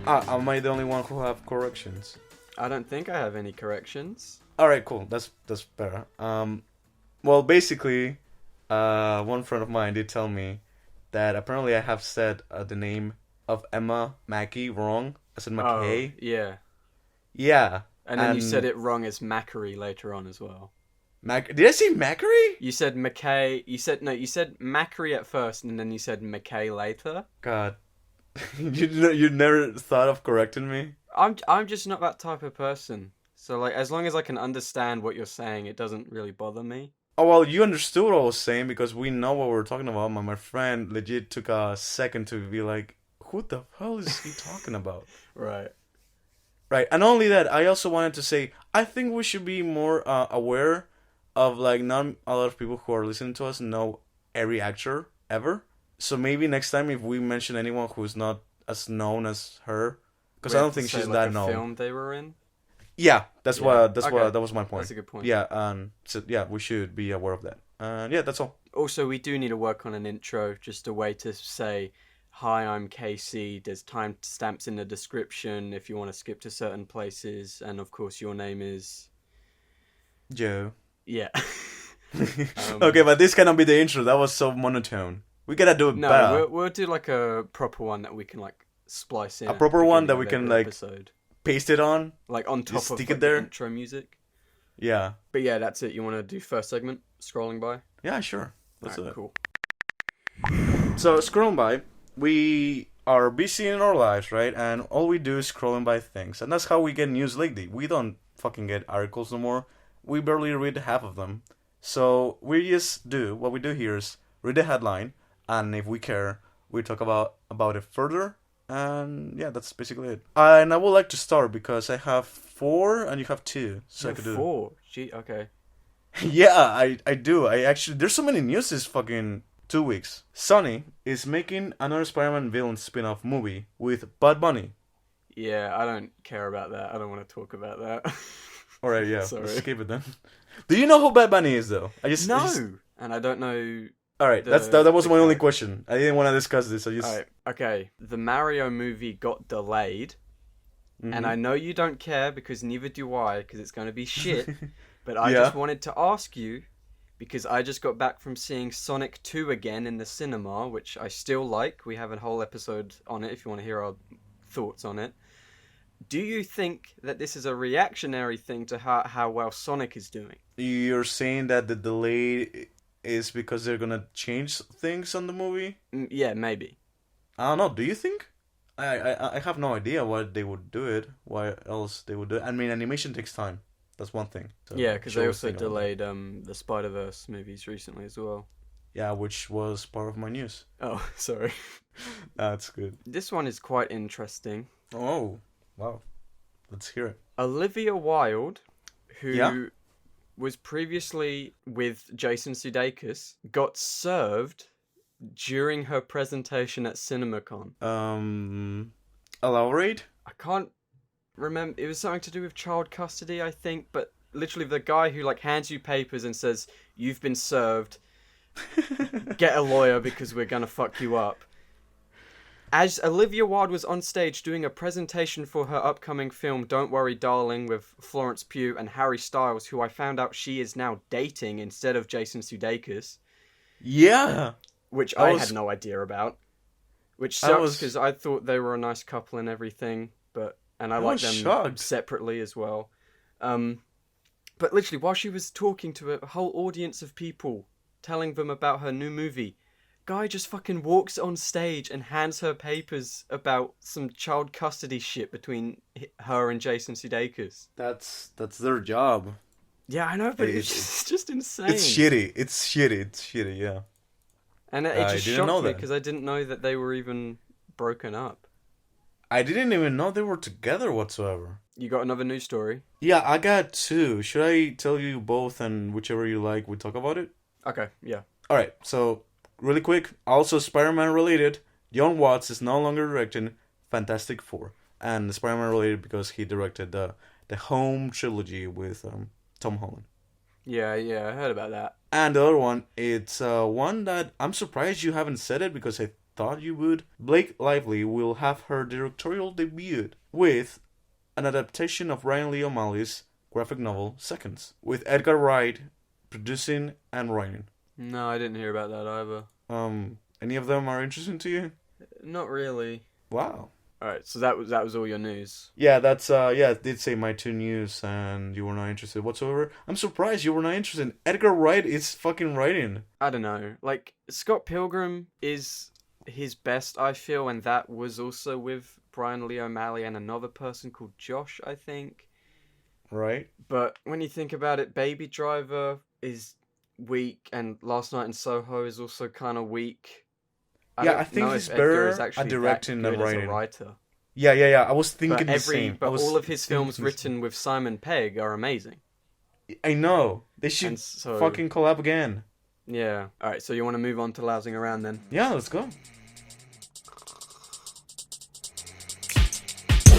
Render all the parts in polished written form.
Am I the only one who have corrections? I don't think I have any corrections. Alright, cool. That's better. Well, basically, one friend of mine did tell me that apparently I have said the name of Emma Mackey wrong. I said McKay. Oh, yeah. Yeah. And then you said it wrong as Macquarie later on as well. Did I say Macquarie? You said McKay. You said Macquarie at first, and then you said McKay later. God. you never thought of correcting me? I'm just not that type of person. So, like, as long as I can understand what you're saying, it doesn't really bother me. Oh, well, you understood what I was saying because we know what we're talking about. My friend legit took a second to be like, who the hell is he talking about? Right. Right. And not only that, I also wanted to say, I think we should be more aware of, like, not a lot of people who are listening to us know every actor ever. So maybe next time if we mention anyone who's not as known as her, because I don't think she's that known. Film they were in. Yeah, that was my point. That's a good point. Yeah, so yeah, we should be aware of that. And yeah, that's all. Also, we do need to work on an intro, just a way to say, "Hi, I'm Kacey." There's timestamps in the description if you want to skip to certain places, and of course, your name is Joe. Yeah. Okay, but this cannot be the intro. That was so monotone. We gotta do it better. No, we'll do like a proper one that we can like splice in. A proper one that we can like paste it on, like on top of stick it there. The intro music. Yeah. But yeah, that's it. You want to do first segment, scrolling by? Yeah, sure. Let's do it. Cool. So scrolling by, we are busy in our lives, right? And all we do is scrolling by things, and that's how we get news lately. We don't fucking get articles no more. We barely read half of them. So we just do what we do here is read the headline, and if we care, we talk about it further. And yeah, that's basically it. And I would like to start because I have 4 and you have 2, so I could do 4. Gee, okay. Yeah, I do. I actually, there's so many news this fucking 2 weeks. Sony is making another Spider-Man villain spin-off movie with Bad Bunny. Yeah, I don't care about that. I don't want to talk about that. Alright, yeah. Sorry. Let's skip it then. Do you know who Bad Bunny is though? And I don't know. Alright, that was my only question. I didn't want to discuss this. Alright, okay. The Mario movie got delayed. Mm-hmm. And I know you don't care because neither do I, because it's going to be shit. But I just wanted to ask you, because I just got back from seeing Sonic 2 again in the cinema, which I still like. We have a whole episode on it if you want to hear our thoughts on it. Do you think that this is a reactionary thing to how well Sonic is doing? You're saying that the delay is because they're gonna change things on the movie? Yeah, maybe. I don't know. Do you think? I have no idea why they would do it. Why else they would do it? I mean, animation takes time. That's one thing. So yeah, because they also delayed the Spider-Verse movies recently as well. Yeah, which was part of my news. Oh, sorry. That's good. This one is quite interesting. Oh, wow. Let's hear it. Olivia Wilde, who was previously with Jason Sudeikis, got served during her presentation at CineaCon. Elaborate? I can't remember. It was something to do with child custody, I think, but literally the guy who like hands you papers and says, "You've been served. Get a lawyer because we're gonna fuck you up." As Olivia Wilde was on stage doing a presentation for her upcoming film Don't Worry Darling with Florence Pugh and Harry Styles, who I found out she is now dating instead of Jason Sudeikis. Yeah. Which I had no idea about. Which sucks because I thought they were a nice couple and everything, and I like them separately as well. But literally, while she was talking to a whole audience of people, telling them about her new movie, guy just fucking walks on stage and hands her papers about some child custody shit between her and Jason Sudeikis. That's their job. Yeah, I know, but it's just insane. It's shitty, yeah. And it just shocked me because I didn't know that they were even broken up. I didn't even know they were together whatsoever. You got another news story? Yeah, I got 2. Should I tell you both and whichever you like, we talk about it? Okay, yeah. Alright, so really quick, also Spider-Man related, Jon Watts is no longer directing Fantastic Four. And Spider-Man related because he directed the Home trilogy with Tom Holland. Yeah, I heard about that. And the other one, it's one that I'm surprised you haven't said it because I thought you would. Blake Lively will have her directorial debut with an adaptation of Ryan Lee O'Malley's graphic novel Seconds, with Edgar Wright producing and writing. No, I didn't hear about that either. Any of them are interesting to you? Not really. Wow. Alright, so that was all your news. Yeah, that's it did say my 2 news and you were not interested whatsoever. I'm surprised you were not interested. Edgar Wright is fucking writing. I don't know. Like, Scott Pilgrim is his best, I feel, and that was also with Brian Lee O'Malley and another person called Josh, I think. Right. But when you think about it, Baby Driver is weak, and Last Night in Soho is also kind of weak. I think he's better at directing than writing. As a writer. Yeah. I was thinking the same. But all of his films written with Simon Pegg are amazing. I know. They should fucking collab again. Yeah. Alright, so you want to move on to Lousing Around then? Yeah, let's go.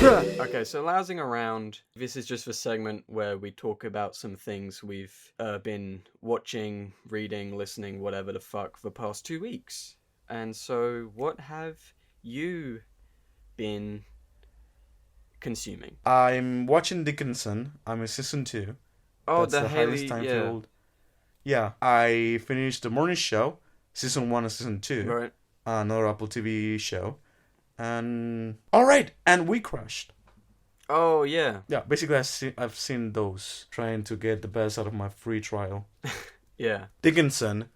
Okay, so Lousing Around, this is just a segment where we talk about some things we've been watching, reading, listening, whatever the fuck, for the past 2 weeks. And so, what have you been consuming? I'm watching Dickinson. I'm in season 2. Oh, That's the Haley, time-filled. Yeah, I finished the morning show, season 1 and season 2. Right. Another Apple TV show. And alright, and wecrashed. Oh, yeah. Yeah, basically I've seen those, trying to get the best out of my free trial. Yeah. Dickinson,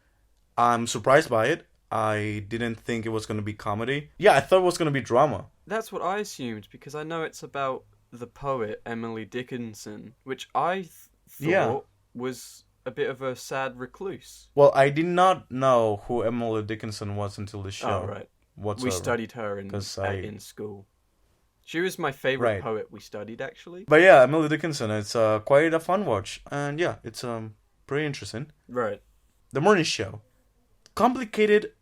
I'm surprised by it. I didn't think it was going to be comedy. Yeah, I thought it was going to be drama. That's what I assumed, because I know it's about the poet Emily Dickinson, which I thought was a bit of a sad recluse. Well, I did not know who Emily Dickinson was until the show. Oh, right. Whatsoever. We studied her in school. She was my favorite poet we studied, actually. But yeah, Emily Dickinson, it's quite a fun watch. And yeah, it's pretty interesting. Right. The morning show. Complicated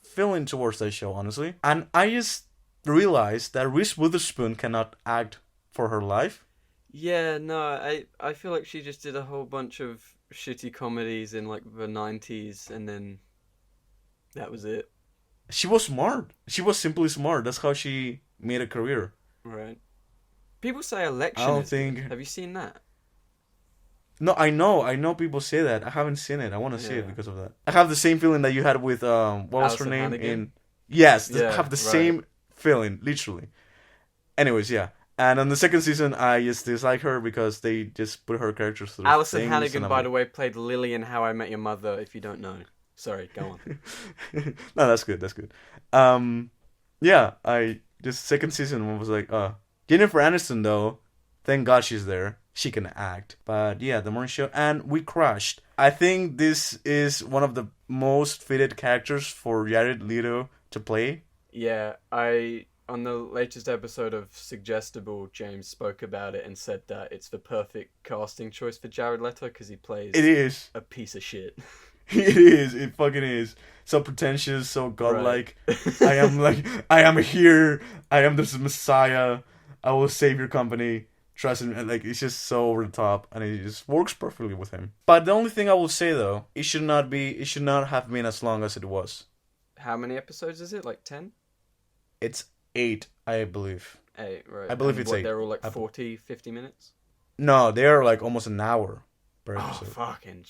feeling towards that show, honestly. And I just realized that Reese Witherspoon cannot act for her life. Yeah, no, I feel like she just did a whole bunch of shitty comedies in like the 90s, and then that was it. She was smart. She was simply smart. That's how she made a career. Right. People say Election. I don't think. Have you seen that? No, I know people say that. I haven't seen it. I want to see it because of that. I have the same feeling that you had with what was her name in? Yes, I have the same feeling, literally. Anyways, yeah. And on the second season, I just dislike her because they just put her characters through Alison Hannigan, by the way, played Lily in How I Met Your Mother, if you don't know. Sorry, go on. No, that's good. Yeah, second season was like, Jennifer Aniston, though, thank God she's there. She can act. But yeah, the morning show. And wecrashed. I think this is one of the most fitted characters for Jared Leto to play. Yeah, on the latest episode of Suggestible, James spoke about it and said that it's the perfect casting choice for Jared Leto because he plays a piece of shit. It is. It fucking is. So pretentious, so godlike. Right. I am here. I am the Messiah. I will save your company. Trust him. Like, it's just so over the top, and it just works perfectly with him. But the only thing I will say, though, it should not have been as long as it was. How many episodes is it? Like 10? It's 8, I believe. 8, right. I believe it's 8. They're all like 40, 50 minutes? No, they're like almost an hour per episode. Oh, fucking...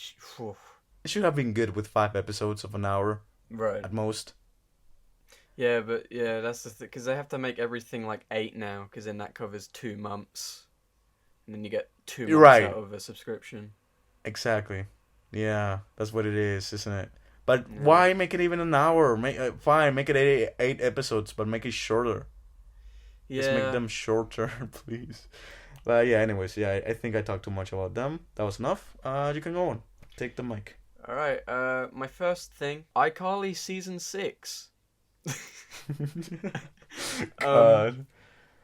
It should have been good with 5 episodes of an hour. Right. At most. Yeah, but yeah, that's the thing. Because they have to make everything like 8 now, because then that covers 2 months. And then you get 2 months out of a subscription. Exactly. Yeah, that's what it is, isn't it? But why make it even an hour? Fine, make it 8 episodes, but make it shorter. Yeah. Just make them shorter, please. But yeah, anyways, yeah, I think I talked too much about them. That was enough. You can go on. Take the mic. Alright, my first thing, iCarly Season 6. God.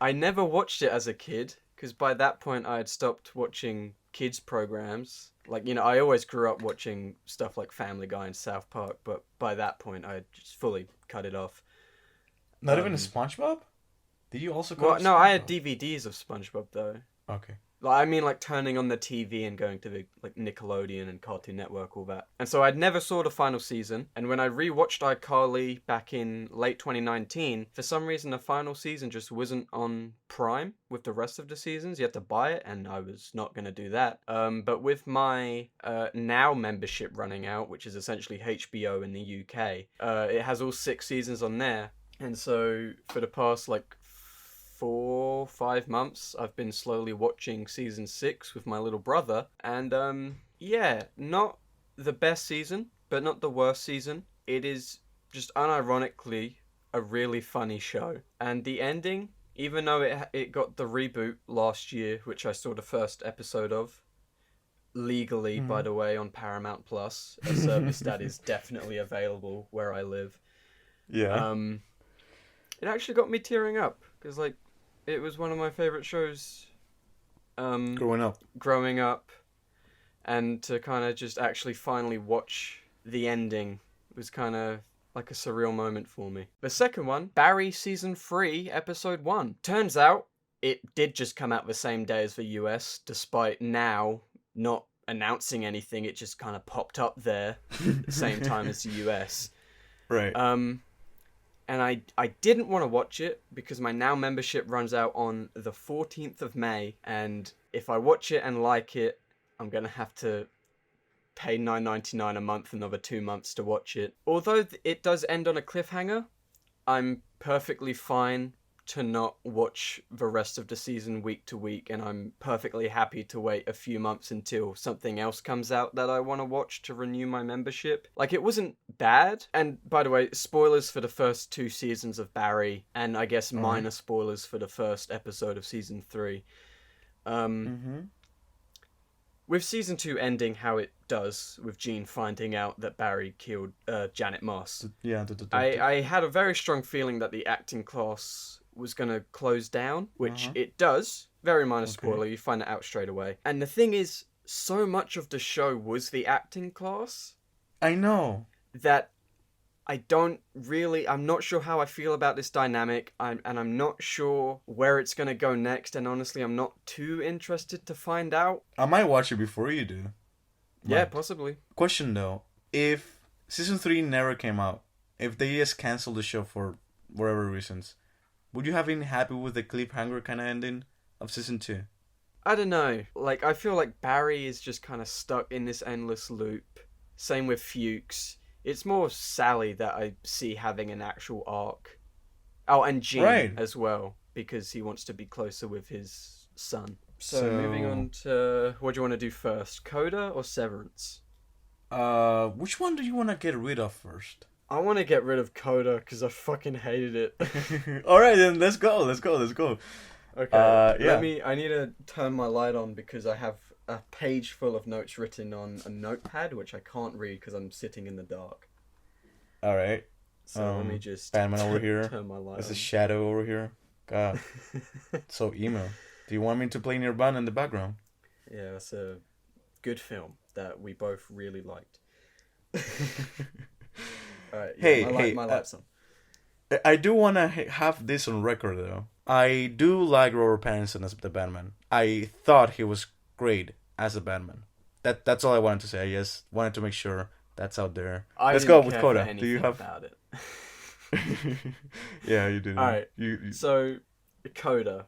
I never watched it as a kid, because by that point I had stopped watching kids programs. Like, you know, I always grew up watching stuff like Family Guy and South Park, but by that point I just fully cut it off. Not even SpongeBob? Did you also Well, no, I had DVDs of SpongeBob, though. Okay. Like, I mean, like, turning on the TV and going to the, like, Nickelodeon and Cartoon Network, all that. And so I'd never saw the final season, and when I rewatched iCarly back in late 2019, for some reason the final season just wasn't on Prime with the rest of the seasons. You had to buy it, and I was not going to do that. But with my Now membership running out, which is essentially HBO in the UK, it has all 6 seasons on there. And so for the past, like, 4-5 months, I've been slowly watching season 6 with my little brother, and yeah, not the best season, but not the worst season. It is just unironically a really funny show, and the ending, even though it got the reboot last year, which I saw the first episode of legally, by the way, on Paramount Plus, a service that is definitely available where I live. Yeah. It actually got me tearing up because, like, it was one of my favorite shows growing up, and to kind of just actually finally watch the ending was kind of like a surreal moment for me. The second one, Barry Season 3, Episode 1. Turns out it did just come out the same day as the US, despite Now not announcing anything. It just kind of popped up there at the same time as the US. Right. And I didn't want to watch it because my Now membership runs out on the 14th of May. And if I watch it and like it, I'm going to have to pay $9.99 a month, another 2 months to watch it. Although it does end on a cliffhanger, I'm perfectly fine to not watch the rest of the season week to week, and I'm perfectly happy to wait a few months until something else comes out that I want to watch to renew my membership. Like, it wasn't bad, and by the way, spoilers for the first 2 seasons of Barry, and I guess minor spoilers for the first episode of season 3. With season 2 ending how it does, with Gene finding out that Barry killed Janet Moss, I had a very strong feeling that the acting class was going to close down, which it does. Very minor spoiler, you find it out straight away. And the thing is, so much of the show was the acting class. I know. That I'm not sure how I feel about this dynamic, and I'm not sure where it's going to go next, and honestly, I'm not too interested to find out. I might watch it before you do. Yeah, possibly. Question though, if season 3 never came out, if they just canceled the show for whatever reasons, would you have been happy with the cliffhanger kind of ending of season 2? I don't know. Like, I feel like Barry is just kind of stuck in this endless loop. Same with Fuchs. It's more Sally that I see having an actual arc. Oh, and Gene as well, because he wants to be closer with his son. So moving on to, what do you want to do first? CODA or Severance? Which one do you want to get rid of first? I want to get rid of CODA because I fucking hated it. Alright then, let's go. Okay, I need to turn my light on because I have a page full of notes written on a notepad, which I can't read because I'm sitting in the dark. Alright. So let me just Batman over here. Turn my light There's on. a shadow over here. God. So emo. Do you want me to play Nirvana in the background? Yeah, that's a good film that we both really liked. Alright, yeah, my light's on. I do want to have this on record, though. I do like Robert Pattinson as the Batman. I thought he was great as a Batman. That's all I wanted to say. I just wanted to make sure that's out there. Let's go with CODA. Do you have about it? Yeah, you did. All right. You... So, CODA.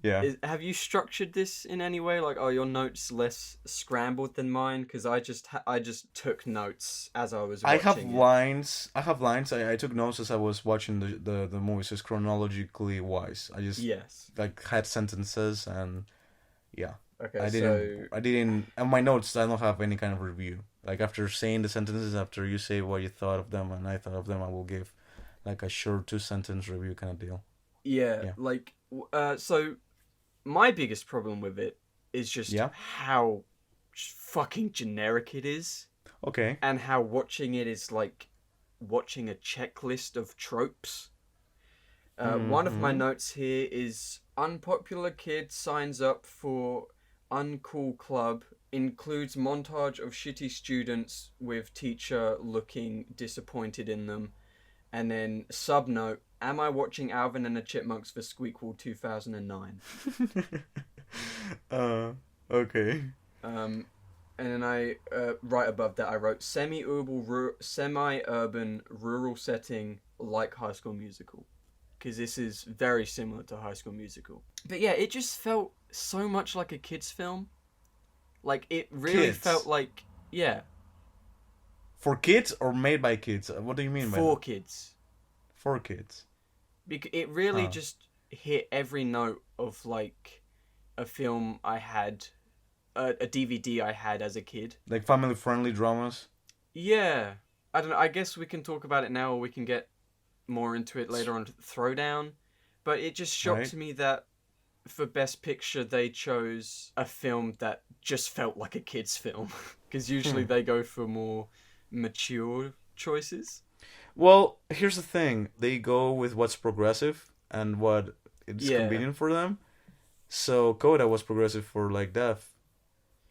Yeah. Have you structured this in any way? Like, are your notes less scrambled than mine? Because I just took notes as I was watching I have lines. I took notes as I was watching the movies, just chronologically wise. I just like had sentences and yeah. Okay. I didn't. And my notes, I don't have any kind of review. Like after saying the sentences, after you say what you thought of them and I thought of them, I will give like a short 2-sentence review kind of deal. Yeah. Like. So my biggest problem with it is just how fucking generic it is. Okay. And how watching it is like watching a checklist of tropes. One of my notes here is unpopular kid signs up for uncool club, includes montage of shitty students with teacher looking disappointed in them. And then subnote, am I watching Alvin and the Chipmunks for Squeakquel 2009? Okay. And then I right above that I wrote semi-urban rural setting like High School Musical, because this is very similar to High School Musical. But yeah, it just felt so much like a kids film. Like it really felt like For kids or made by kids? What do you mean by for that? kids. For kids. Because it really just hit every note of like a film I had. A DVD I had as a kid. Like family-friendly dramas? Yeah. I don't know. I guess we can talk about it now or we can get more into it later on. Throwdown. But it just shocked me that for Best Picture they chose a film that just felt like a kid's film. Because usually they go for more mature choices. Well, here's the thing. They go with what's progressive and what is convenient for them. So CODA was progressive for like deaf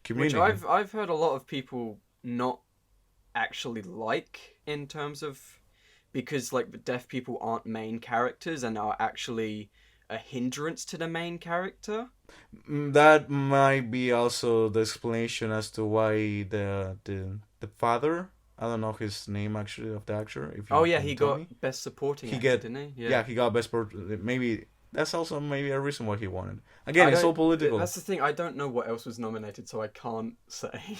community. Which I've heard a lot of people not actually like in terms of, because like the deaf people aren't main characters and are actually a hindrance to the main character. That might be also the explanation as to why the father, I don't know his name actually of the actor. If you he got Best Supporting Actor, didn't he? Yeah, he got maybe that's also maybe a reason why he won it. Again, it's so political. That's the thing. I don't know what else was nominated, so I can't say.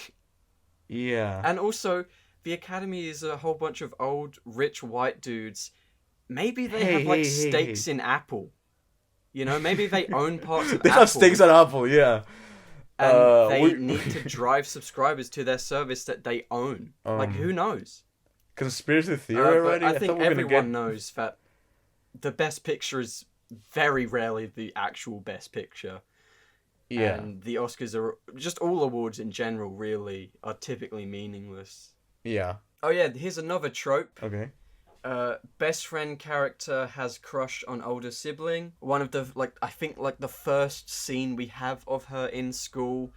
Yeah. And also, the Academy is a whole bunch of old, rich, white dudes. Maybe they have stakes in Apple. You know, maybe they own parts of Apple. They have stakes at Apple, yeah. And they need to drive subscribers to their service that they own. Like, who knows? Conspiracy theory already? I think everyone knows that the Best Picture is very rarely the actual Best Picture. Yeah. And the Oscars are just all awards in general really are typically meaningless. Yeah. Oh yeah, here's another trope. Okay. Best friend character has crush on older sibling. One of the I think the first scene we have of her in school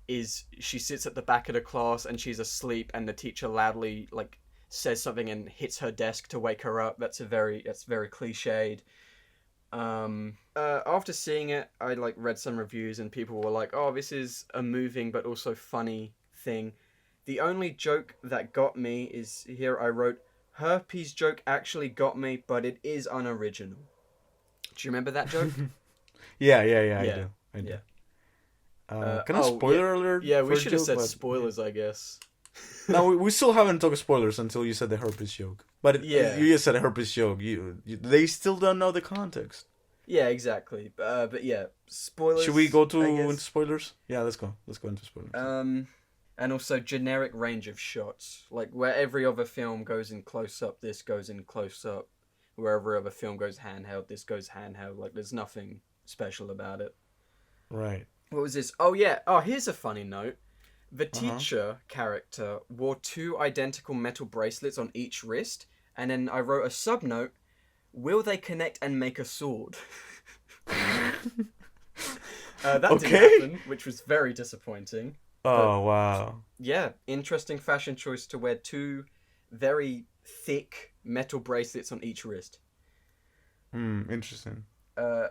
is she sits at the back of the class and she's asleep and the teacher loudly says something and hits her desk to wake her up. That's very cliched. After seeing it, I read some reviews and people were like, "Oh, this is a moving but also funny thing." The only joke that got me is here. I wrote, "Herpes joke actually got me, but it is unoriginal." Do you remember that joke? Yeah, I do. Can I spoiler alert? Yeah, we should have said spoilers, I guess. No, we still haven't talked spoilers until you said the herpes joke. But you just said a herpes joke. They still don't know the context. Yeah, exactly. But yeah, spoilers. Should we go into spoilers? Yeah, let's go. Let's go into spoilers. And also generic range of shots. Like where every other film goes in close up, this goes in close up. Where every other film goes handheld, this goes handheld. Like there's nothing special about it. Right. What was this? Oh yeah. Oh, here's a funny note. The teacher character wore 2 identical metal bracelets on each wrist, and then I wrote a sub-note, "Will they connect and make a sword?" That didn't happen, which was very disappointing. Oh, wow. Yeah, interesting fashion choice to wear 2 very thick metal bracelets on each wrist. Interesting.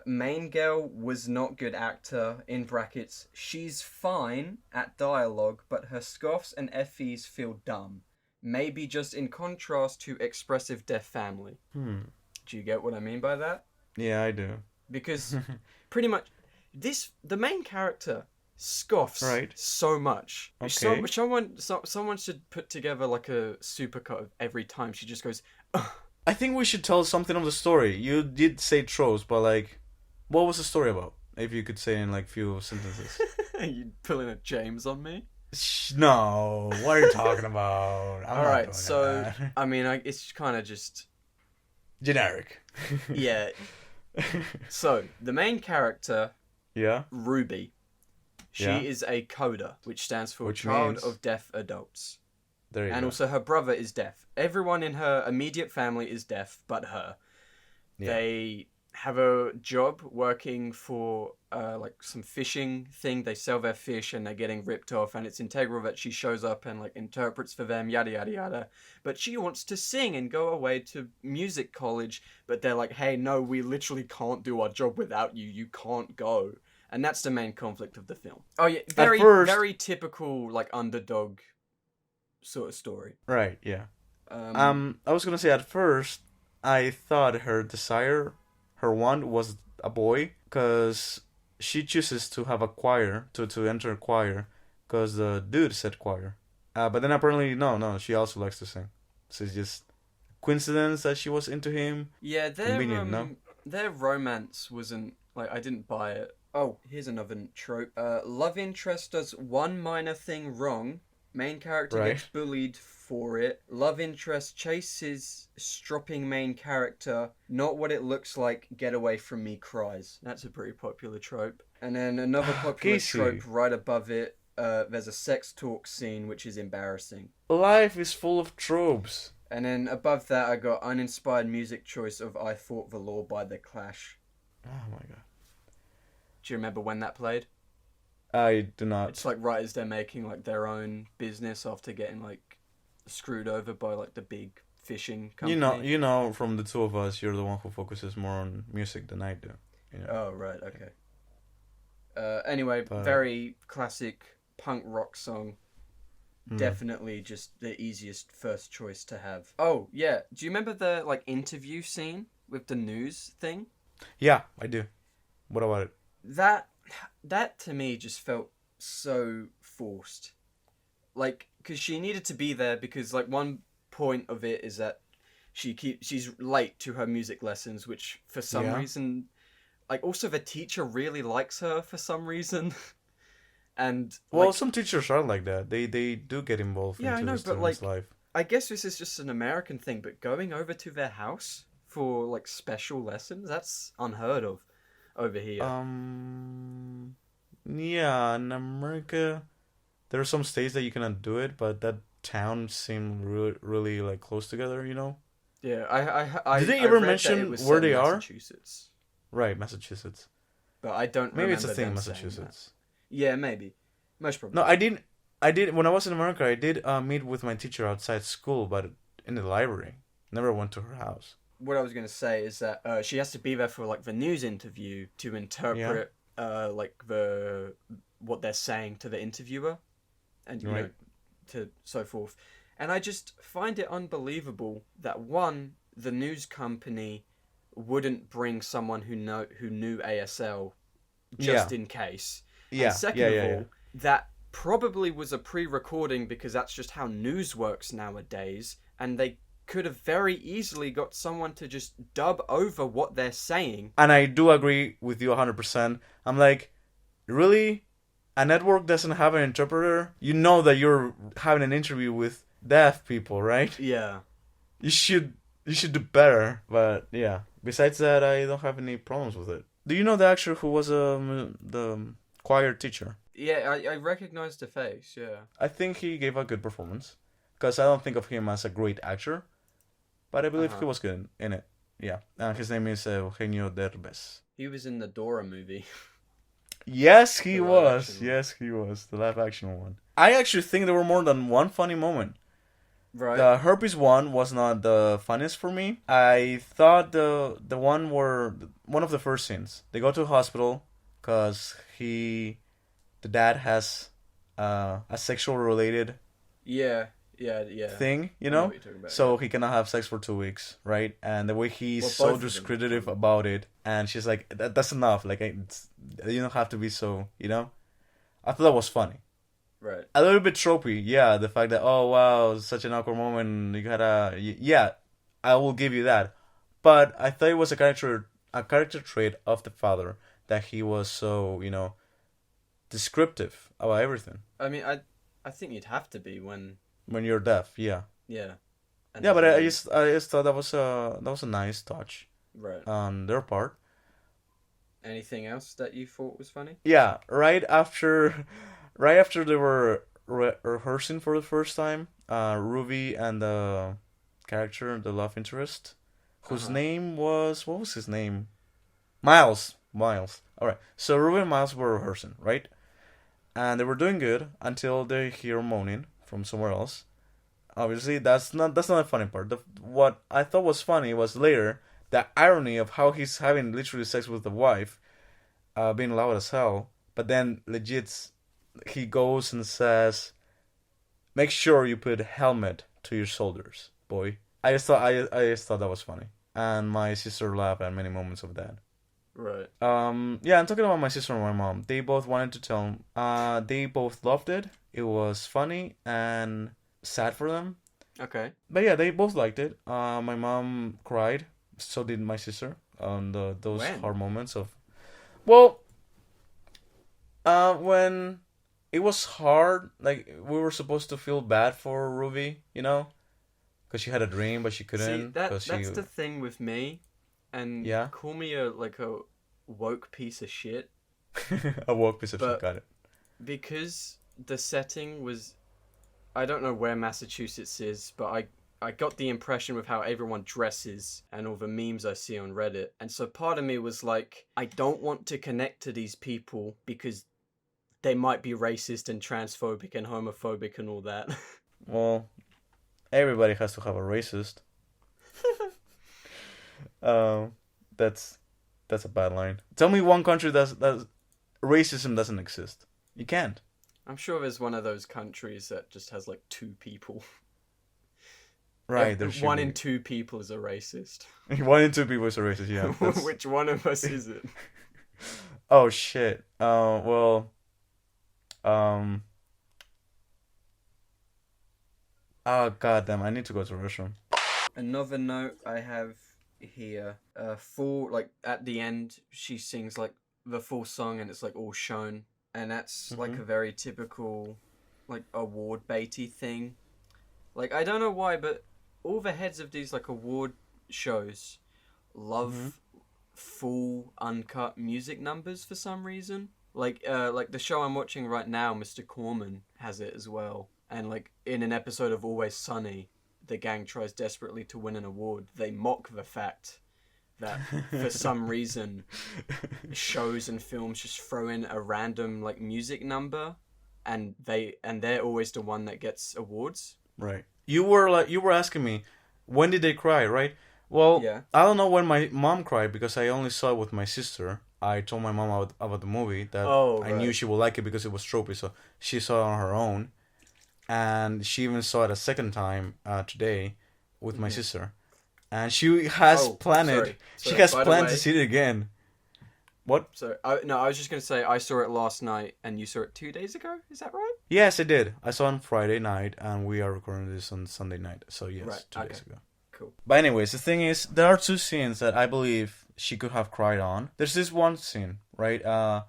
Main girl was not good actor, in brackets, she's fine at dialogue, but her scoffs and effies feel dumb. Maybe just in contrast to expressive deaf family. Do you get what I mean by that? Yeah, I do. Because pretty much, the main character scoffs so much. Okay. Someone should put together a supercut of every time she just goes, "Ugh." I think we should tell something of the story. You did say tropes, but what was the story about? If you could say in few sentences. Are you pulling a James on me? No, what are you talking about? Alright, so, I mean, it's kind of just... generic. Yeah. So, the main character, yeah, Ruby, she is a CODA, which stands for Child of Deaf Adults. There you go. And also her brother is deaf. Everyone in her immediate family is deaf, but her. Yeah. They have a job working for some fishing thing. They sell their fish and they're getting ripped off, and it's integral that she shows up and interprets for them, yada yada yada. But she wants to sing and go away to music college, but they're like, "Hey, no, we literally can't do our job without you. You can't go." And that's the main conflict of the film. Oh yeah, very typical like underdog sort of story. Right, yeah. I was gonna say at first, I thought her desire, her want was a boy, because she chooses to have a choir, to enter a choir, because the dude said choir. But then apparently, no, she also likes to sing. So it's just coincidence that she was into him. Yeah, their romance wasn't, like, I didn't buy it. Oh, here's another trope. Love interest does one minor thing wrong. Main character gets bullied for it. Love interest chases stropping main character. Not what it looks like. Get away from me, cries. That's a pretty popular trope. And then another popular trope right above it. There's a sex talk scene, which is embarrassing. Life is full of tropes. And then above that, I got uninspired music choice of I Fought the Law by The Clash. Oh my god. Do you remember when that played? I do not. It's like right as they're making like their own business after getting like screwed over by like the big fishing company. You know, from the two of us, you're the one who focuses more on music than I do. You know? Oh right, okay. Anyway, very classic punk rock song. Definitely just the easiest first choice to have. Oh yeah, do you remember the like interview scene with the news thing? Yeah, I do. What about it? That to me just felt so forced. Like, because she needed to be there because, like, one point of it is that she's late to her music lessons, which for some reason, like, also the teacher really likes her for some reason. And some teachers are like that. They do get involved into the student's life. I guess this is just an American thing, but going over to their house for like special lessons, that's unheard of over here. Yeah, in America, there are some states that you cannot do it, but that town seemed really, really like close together. You know? Yeah, I did they ever mention where they are? Massachusetts. Right, Massachusetts. But I don't. Maybe it's a thing in Massachusetts. Yeah, maybe. Most probably. No, I did. When I was in America, I did meet with my teacher outside school, but in the library. Never went to her house. What I was going to say is that she has to be there for like the news interview to interpret like what they're saying to the interviewer, and you know, to so forth. And I just find it unbelievable that one, the news company wouldn't bring someone who knew ASL just in case. Yeah. And second of all, that probably was a pre-recording because that's just how news works nowadays, and they could have very easily got someone to just dub over what they're saying. And I do agree with you 100%. I'm like, really? A network doesn't have an interpreter? You know that you're having an interview with deaf people, right? Yeah. You should do better. But yeah, besides that, I don't have any problems with it. Do you know the actor who was the choir teacher? Yeah, I recognize the face, yeah. I think he gave a good performance. Because I don't think of him as a great actor. But I believe he was good in it. Yeah. His name is Eugenio Derbez. He was in the Dora movie. Yes, he was. Yes, he was. The live action one. I actually think there were more than one funny moment. Right. The herpes one was not the funniest for me. I thought the one of the first scenes. They go to a hospital because the dad has a sexual related thing, you know? So he cannot have sex for 2 weeks, right? And the way he's so descriptive about it, and she's like, that's enough. Like, you don't have to be so, you know? I thought that was funny. Right. A little bit tropey, yeah. The fact that, oh wow, such an awkward moment. You gotta, yeah, I will give you that. But I thought it was a character trait of the father that he was so, you know, descriptive about everything. I mean, I think you'd have to be when you're deaf, yeah. Yeah. And yeah, but I just thought that was a nice touch, right, on their part. Anything else that you thought was funny? Yeah, right after they were rehearsing for the first time, Ruby and the character, the love interest, whose name was, what was his name? Miles. All right. So Ruby and Miles were rehearsing, right? And they were doing good until they hear moaning from somewhere else. Obviously, that's not the funny part. What I thought was funny was later the irony of how he's having literally sex with the wife, being loud as hell. But then legit, he goes and says, "Make sure you put helmet to your shoulders, boy." I just thought that was funny, and my sister laughed at many moments of that. Right. Yeah, I'm talking about my sister and my mom. They both wanted to tell. They both loved it. It was funny and sad for them. Okay. But yeah, they both liked it. My mom cried. So did my sister on those When? hard moments of. Well, when it was hard, like we were supposed to feel bad for Ruby, because she had a dream but she couldn't. See, that's the thing with me, and Yeah. call me a woke piece of shit, A woke piece of shit. But- Got it. because the setting was, I don't know where Massachusetts is, but I got the impression with how everyone dresses and all the memes I see on Reddit. And so part of me was like, I don't want to connect to these people because they might be racist and transphobic and homophobic and all that. Well, everybody has to have a racist. That's a bad line. Tell me one country that's racism doesn't exist. You can't. I'm sure there's one of those countries that just has like 2 people. Right, there should One be. in 2 people is a racist. 1 in 2 people is a racist. Yeah. that's- Which one of us is it? Oh shit. Well. Oh goddamn! I need to go to the restroom. Another note I have here, full, like at the end she sings like the full song and it's like all shown, and that's like a very typical like award baity thing. Like I don't know why, but all the heads of these like award shows love full uncut music numbers for some reason. Like the show I'm watching right now, Mr. Corman has it as well. And like in an episode of Always Sunny, the gang tries desperately to win an award. They mock the fact that for some reason shows and films just throw in a random like music number, and they're always the one that gets awards. Right. You were asking me, when did they cry, right? Well, Yeah. I don't know when my mom cried because I only saw it with my sister. I told my mom about the movie that I knew right. she would like it because it was tropey, so she saw it on her own, and she even saw it a second time today with my sister, and she has planned sorry. she has By the planned way- to see it again. What? So I was just gonna say I saw it last night and you saw it 2 days ago. Is that right? Yes, I did. I saw it on Friday night, and we are recording this on Sunday night. So yes, Right, 2 days okay. ago. Cool. But anyways, the thing is, there are 2 scenes that I believe she could have cried on. There's this one scene, right?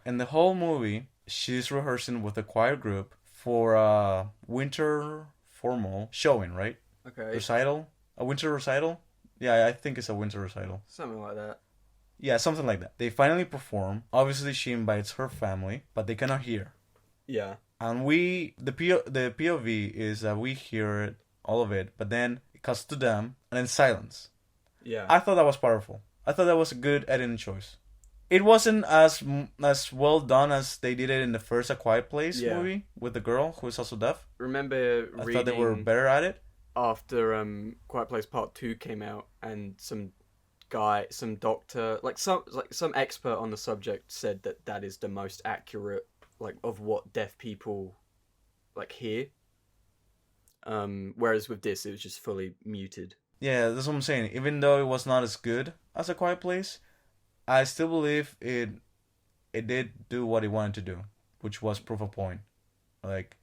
In the whole movie, she's rehearsing with a choir group for a winter formal showing, right? Okay. Recital? A winter recital? Yeah, I think it's a winter recital. Something like that. Yeah, something like that. They finally perform. Obviously, she invites her family, but they cannot hear. Yeah. And the POV is that we hear it, all of it, but then it cuts to them, and then silence. Yeah. I thought that was powerful. I thought that was a good editing choice. It wasn't as well done as they did it in the first A Quiet Place movie with the girl who is also deaf. Remember I reading thought they were better at it. after Quiet Place Part 2 came out, and some doctor, some expert on the subject said that is the most accurate like of what deaf people like hear. Whereas with this it was just fully muted. Yeah, that's what I'm saying. Even though it was not as good as A Quiet Place, I still believe it did do what it wanted to do, which was prove a point. Like,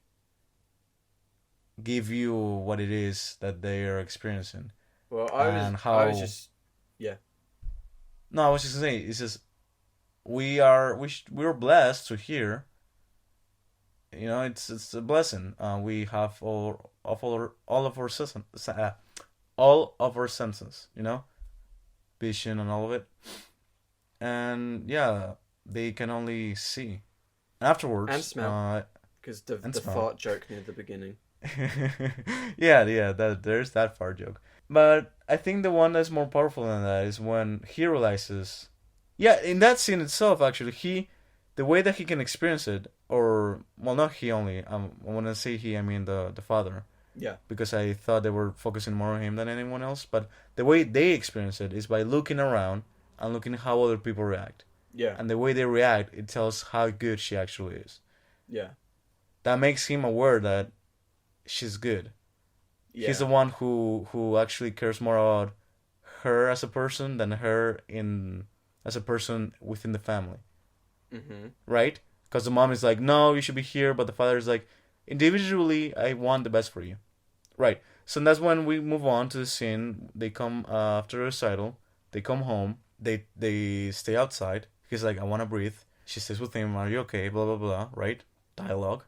give you what it is that they are experiencing. Well, No, I was just gonna say, it's just we're blessed to hear. You know, it's a blessing. We have all of our senses, you know, vision and all of it, and yeah, they can only see. Afterwards, and smell, because the smell. fart joke near the beginning. yeah, there's that fart joke. But I think the one that's more powerful than that is when he realizes, yeah, in that scene itself, actually, the way that he can experience it, or, well, not he only, when I say he, I mean the father. Yeah. Because I thought they were focusing more on him than anyone else, but the way they experience it is by looking around and looking how other people react. Yeah. And the way they react, it tells how good she actually is. Yeah. That makes him aware that she's good. Yeah. He's the one who actually cares more about her as a person than her as a person within the family. Mm-hmm. Right? Because the mom is like, no, you should be here, but the father is like, individually, I want the best for you. Right. So that's when we move on to the scene. They come after a recital. They come home. They stay outside. He's like, I want to breathe. She stays with him. Are you okay? Blah, blah, blah. Right? Dialogue.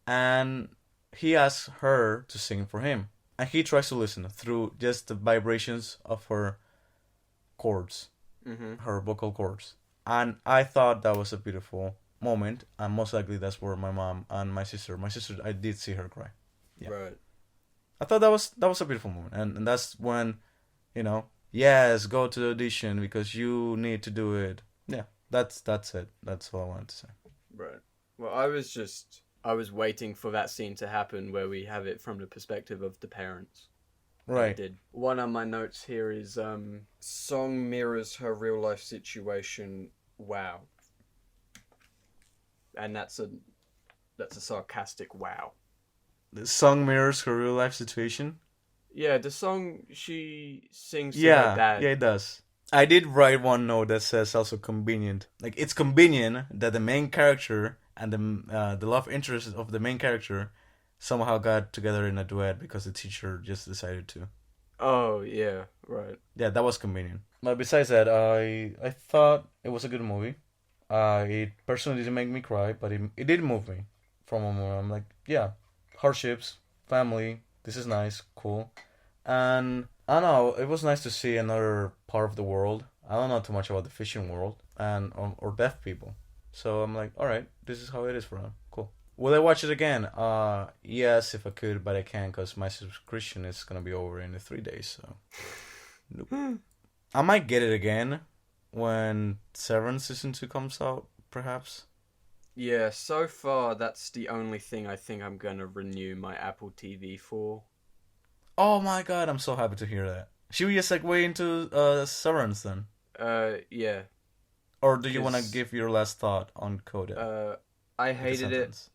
And he asks her to sing for him. And he tries to listen through just the vibrations of her chords. Mm-hmm. Her vocal cords. And I thought that was a beautiful moment. And most likely that's where my mom and my sister, I did see her cry. Yeah. Right. I thought that was a beautiful moment. And that's when, yes, go to the audition because you need to do it. Yeah, that's it. That's all I wanted to say. Right. Well, I was waiting for that scene to happen where we have it from the perspective of the parents. Right. I did. One of my notes here is song mirrors her real life situation. Wow. And that's a sarcastic wow. The song mirrors her real life situation. Yeah, the song she sings to her dad. Yeah, it does. I did write one note that says also convenient. Like, it's convenient that the main character and the love interest of the main character somehow got together in a duet because the teacher just decided to. Oh, yeah, right. Yeah, that was convenient. But besides that, I thought it was a good movie. It personally didn't make me cry, but it did move me from a moment. I'm like, yeah, hardships, family, this is nice, cool. And I don't know, it was nice to see another part of the world. I don't know too much about the fishing world and or deaf people. So I'm like, alright, this is how it is for them. Cool. Will I watch it again? Yes, if I could, but I can't because my subscription is going to be over in 3 days. So, nope. I might get it again when Severance Season 2 comes out, perhaps. Yeah, so far that's the only thing I think I'm going to renew my Apple TV for. Oh my god, I'm so happy to hear that. Should we just segue into Severance then? Yeah. Or do you want to give your last thought on CODA? I hated it.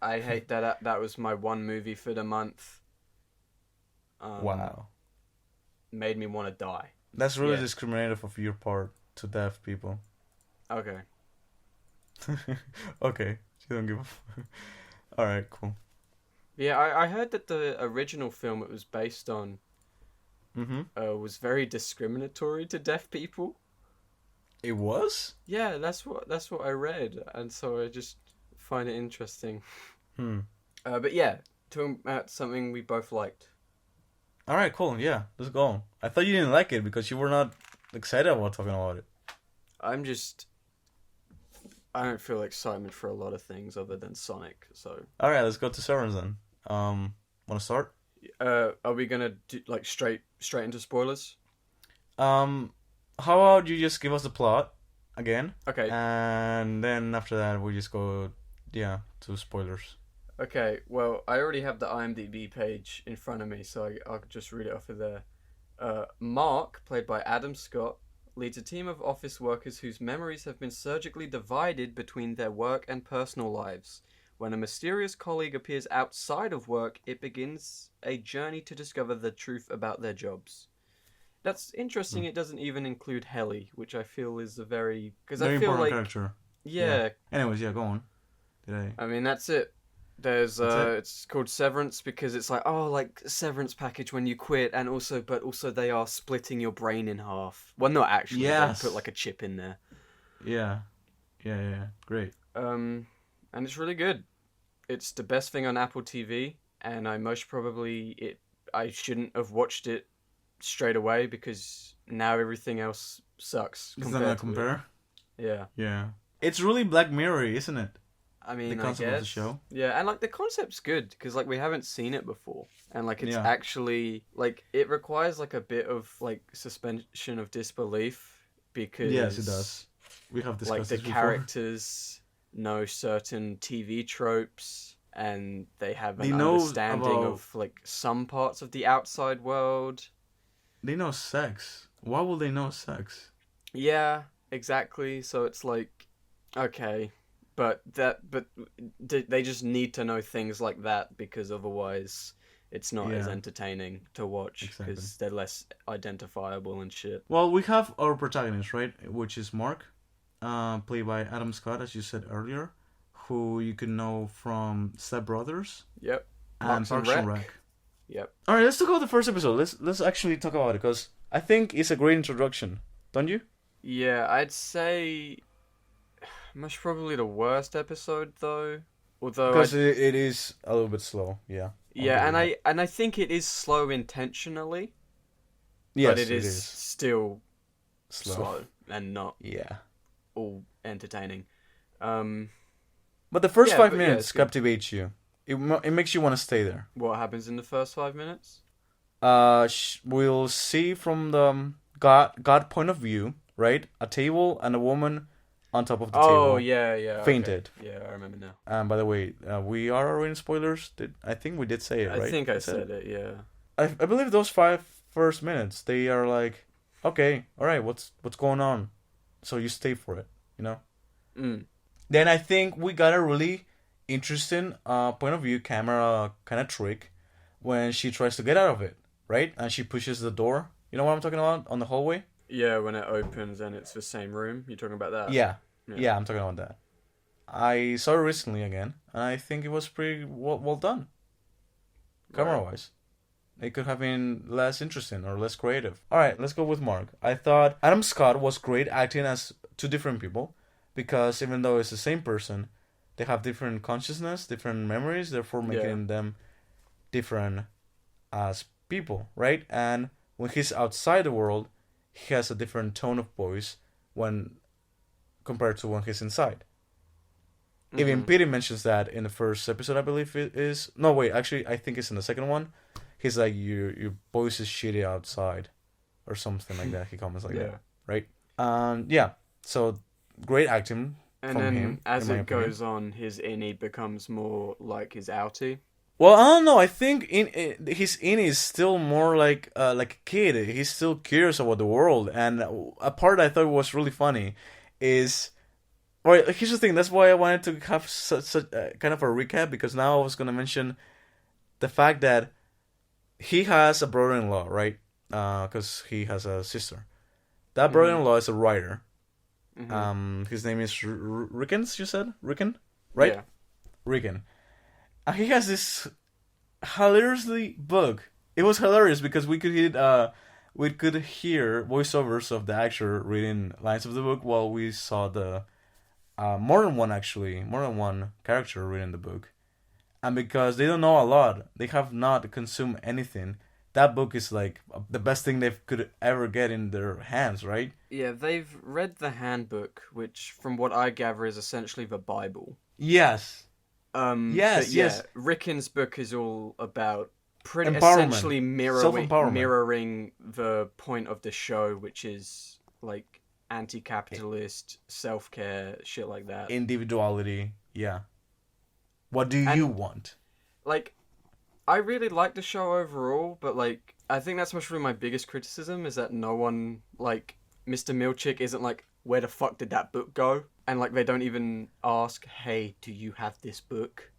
I hate that that was my one movie for the month. Wow. Made me want to die. That's really discriminative of your part to deaf people. Okay. Okay. You don't give a fuck. Alright, cool. Yeah, I heard that the original film it was based on was very discriminatory to deaf people. It was? Yeah, that's what I read, and so I just find it interesting. But yeah, talking about something we both liked. All right, cool. Yeah, let's go on. I thought you didn't like it because you were not excited about talking about it. I don't feel excitement for a lot of things other than Sonic. So. All right, let's go to Severance then. Want to start? Are we gonna do like straight into spoilers? How about you just give us the plot again? Okay. And then after that, we just go, to spoilers. Okay. Well, I already have the IMDb page in front of me, so I'll just read it off of there. Mark, played by Adam Scott, leads a team of office workers whose memories have been surgically divided between their work and personal lives. When a mysterious colleague appears outside of work, it begins a journey to discover the truth about their jobs. That's interesting. It doesn't even include Helly, which I feel is a very important character. Yeah. Anyways, go on. I mean, that's it. There's it's called Severance because it's like severance package when you quit, and also they are splitting your brain in half. Well, not actually. Yes. They put like a chip in there. Yeah. Great. And it's really good. It's the best thing on Apple TV, and I shouldn't have watched it straight away because now everything else sucks. Is that not compare? Yeah. Yeah. It's really Black Mirror, isn't it? I mean, the concept of the show. Yeah, and like the concept's good because like we haven't seen it before, and like it's actually like it requires like a bit of like suspension of disbelief because yes, it does. We have discussed like the this before. Characters know certain TV tropes, and they have an understanding of like some parts of the outside world. They know sex. Why would they know sex? Yeah, exactly. So it's like, okay, but they just need to know things like that because otherwise it's not as Yeah, entertaining to watch exactly. because they're less identifiable and shit. Well, we have our protagonist, right? Which is Mark, played by Adam Scott, as you said earlier, who you can know from Step Brothers Yep. and Parks and Rec. Yep. All right, let's talk about the first episode. Let's actually talk about it because I think it's a great introduction, don't you? Yeah, I'd say most probably the worst episode though. Although Because it is a little bit slow. Yeah. yeah, and I think it is slow intentionally, Yes, but it is is still slow. and not Yeah. all entertaining. But the first Yeah, five but yeah, minutes it's good. captivates you. It makes you want to stay there. What happens in the first 5 minutes? We'll see from the God point of view, right? A table and a woman on top of the table. Oh yeah. Fainted. Okay. Yeah, I remember now. And by the way, we are already in spoilers. I think we did say it, right? I think I said it. Yeah. I believe those 5 first minutes, they are like, okay, all right, what's going on? So you stay for it, you know. Mm. Then I think we got a really interesting point of view camera kind of trick when she tries to get out of it, right? And she pushes the door. You know what I'm talking about on the hallway? Yeah, when it opens and it's the same room. You're talking about that? Yeah, I'm talking about that. I saw it recently again, and I think it was pretty well done, camera wise. It could have been less interesting or less creative. All right, let's go with Mark. I thought Adam Scott was great acting as two different people, because even though it's the same person, they have different consciousness, different memories, therefore making them different as people, right? And when he's outside the world, he has a different tone of voice when compared to when he's inside. Mm-hmm. Even Peter mentions that in the first episode, I believe it is. No, wait, actually, I think it's in the second one. He's like, your voice is shitty outside, or something like that. He comments like that, right? Yeah. So great acting and from then him. As it goes on, his innie becomes more like his outie. Well, I don't know. I think his innie is still more like a kid. He's still curious about the world, and a part I thought was really funny is. Alright, here's the thing. That's why I wanted to have such kind of a recap, because now I was gonna mention the fact that he has a brother-in-law, right? Because he has a sister. That brother-in-law is a writer. Mm-hmm. His name is Rickens. You said Ricken, right? Yeah. Ricken. And he has this hilariously book. It was hilarious because we could hear voiceovers of the actor reading lines of the book while we saw the more than one character reading the book. And because they don't know a lot, they have not consumed anything, that book is like the best thing they could ever get in their hands, right? Yeah, they've read the handbook, which from what I gather is essentially the Bible. Yes. Yes. Ricken's book is all about essentially mirroring the point of the show, which is like anti-capitalist, self-care, shit like that. Individuality, yeah. What do you want? Like, I really like the show overall, but like, I think that's probably my biggest criticism is that no one, like, Mr. Milchick isn't like, where the fuck did that book go? And like, they don't even ask, hey, do you have this book?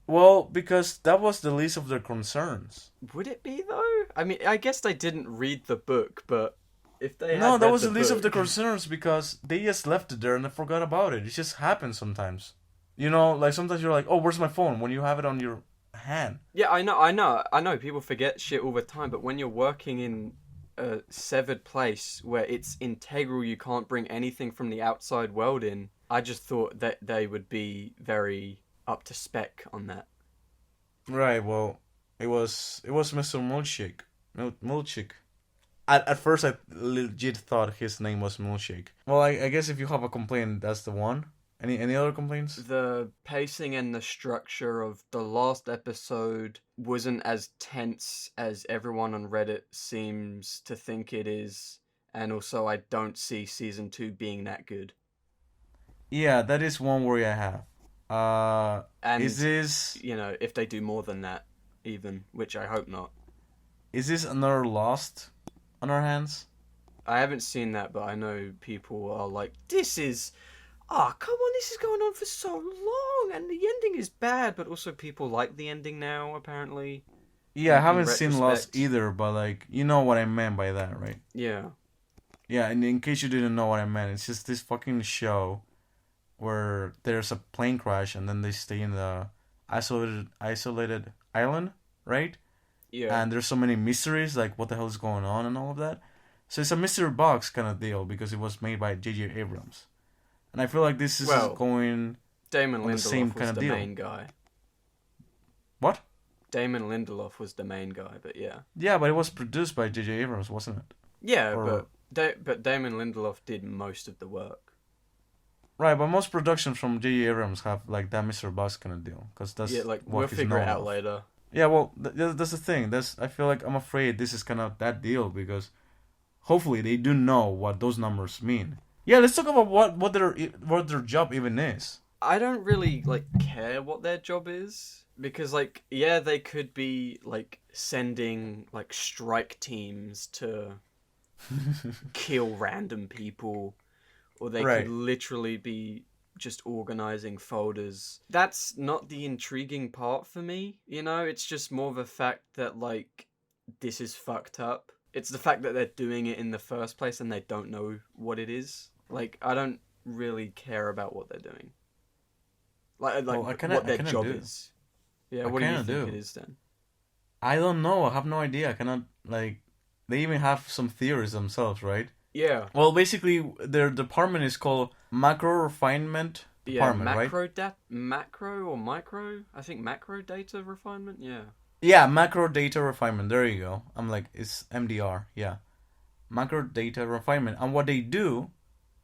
Well, because that was the least of their concerns. Would it be though? I mean, I guess they didn't read the book, but if they no, that was the least of the concerns because they just left it there and they forgot about it. It just happens sometimes. You know, like sometimes you're like, oh, where's my phone? When you have it on your hand. Yeah, I know. People forget shit all the time, but when you're working in a severed place where it's integral, you can't bring anything from the outside world in. I just thought that they would be very up to spec on that. Right. Well, it was Mr. Milchick. At first, I legit thought his name was Milkshake. Well, I guess if you have a complaint, that's the one. Any other complaints? The pacing and the structure of the last episode wasn't as tense as everyone on Reddit seems to think it is. And also, I don't see season 2 being that good. Yeah, that is one worry I have. And is this... You know, if they do more than that, even, which I hope not. Is this another Lost on our hands? I haven't seen that, but I know people are like, this is... Oh, come on, this is going on for so long, and the ending is bad, but also people like the ending now, apparently. Yeah, I haven't seen retrospect. Lost either, but like, you know what I meant by that, right? Yeah. Yeah, and in case you didn't know what I meant, it's just this fucking show where there's a plane crash and then they stay in the isolated island, right? Yeah. And there's so many mysteries, like what the hell is going on and all of that. So it's a mystery box kind of deal because it was made by J.J. Abrams. And I feel like this is going Damon on the Lindelof same was kind of the deal. main guy. What? Damon Lindelof was the main guy, but yeah. Yeah, but it was produced by J.J. Abrams, wasn't it? Yeah, but Damon Lindelof did most of the work. Right, but most productions from J.J. Abrams have like that Mr. Boss kind of deal, because that's like what we'll he's figure it known out of. later. Yeah, well, that's the thing. I feel like I'm afraid this is kind of that deal because hopefully they do know what those numbers mean. Yeah, let's talk about what their job even is. I don't really like care what their job is because like yeah, they could be like sending like strike teams to kill random people, or they could literally be just organizing folders. That's not the intriguing part for me, you know? It's just more the fact that like this is fucked up. It's the fact that they're doing it in the first place and they don't know what it is. Like, I don't really care about what they're doing. Like what their job is. Yeah, what do you think it is then? I don't know. I have no idea. I cannot, like... They even have some theories themselves, right? Yeah. Well, basically, their department is called Macro Refinement Department, right? Macro or micro? I think macro data refinement, yeah. Yeah, macro data refinement. There you go. I'm like, it's MDR, yeah. Macro data refinement. And what they do,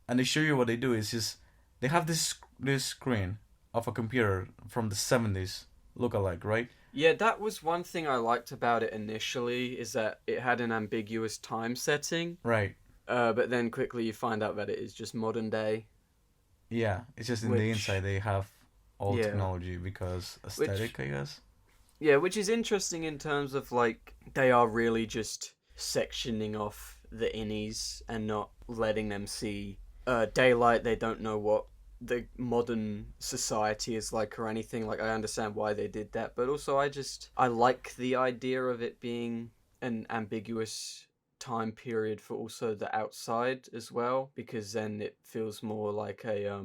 and they show you what they do, is just they have this screen of a computer from the 70s look-alike, right? Yeah, that was one thing I liked about it initially, is that it had an ambiguous time setting. Right. But then quickly you find out that it is just modern day. Yeah, it's just in the inside they have old technology because aesthetic, I guess. Yeah, which is interesting in terms of like they are really just sectioning off the innies and not letting them see daylight. They don't know what the modern society is like or anything. Like, I understand why they did that, but also I like the idea of it being an ambiguous time period for also the outside as well, because then it feels more like a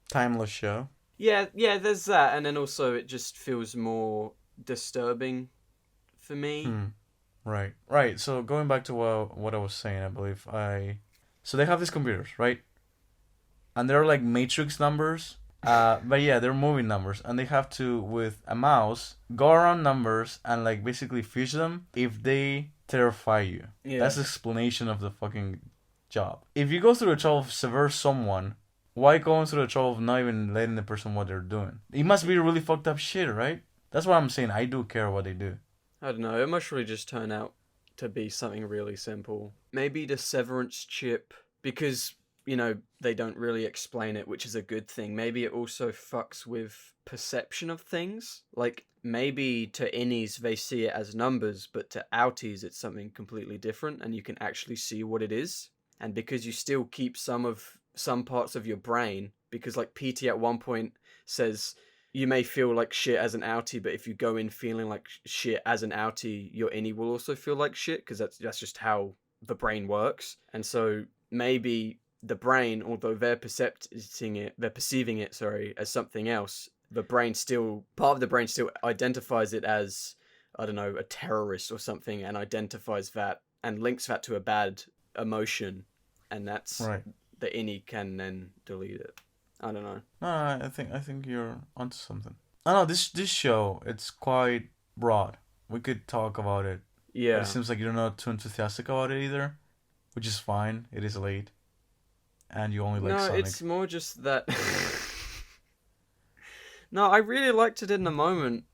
timeless show. Yeah, there's that, and then also it just feels more disturbing for me. Right. So going back to what I was saying, I believe so they have these computers, right? And they're like matrix numbers. But yeah, they're moving numbers, and they have to, with a mouse, go around numbers and like basically fish them if they terrify you. Yeah. That's the explanation of the fucking job. If you go through the trouble of severe someone, why go through the trouble of not even letting the person what they're doing? It must be really fucked up shit, right? That's what I'm saying. I do care what they do. I don't know. It must really just turn out to be something really simple. Maybe the severance chip, because, you know, they don't really explain it, which is a good thing. Maybe it also fucks with perception of things. Like, maybe to innies they see it as numbers, but to outies it's something completely different, and you can actually see what it is. And because you still keep some parts of your brain, because like PT at one point says you may feel like shit as an outie, but if you go in feeling like shit as an outie, your innie will also feel like shit, because that's just how the brain works. And so maybe the brain, although they're perceiving it as something else, part of the brain still identifies it as, I don't know, a terrorist or something, and identifies that and links that to a bad emotion, and that's right. The innie can then delete it. I don't know. No, I think you're onto something. I know this show, it's quite broad. We could talk about it. Yeah. But it seems like you're not too enthusiastic about it either, which is fine. It is late. And you only like Sonic. No, it's more just that... No, I really liked it in the moment.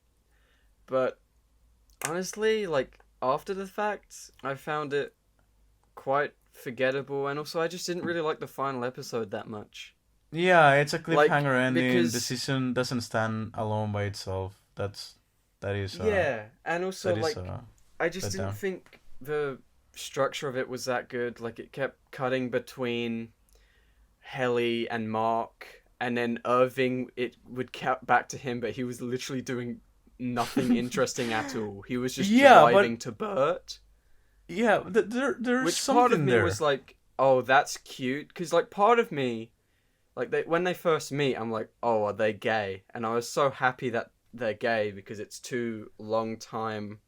But honestly, like, after the fact, I found it quite forgettable. And also, I just didn't really like the final episode that much. Yeah, it's a cliffhanger ending. The season doesn't stand alone by itself. That is. Yeah, and also like I just didn't think the structure of it was that good. Like, it kept cutting between Helly and Mark, and then Irving, it would cut back to him, but he was literally doing nothing interesting at all. He was just driving to Bert. Yeah, there's which something part of me there. was like, oh, that's cute, because like part of me, like when they first meet, I'm like, oh, are they gay? And I was so happy that they're gay because it's two long-time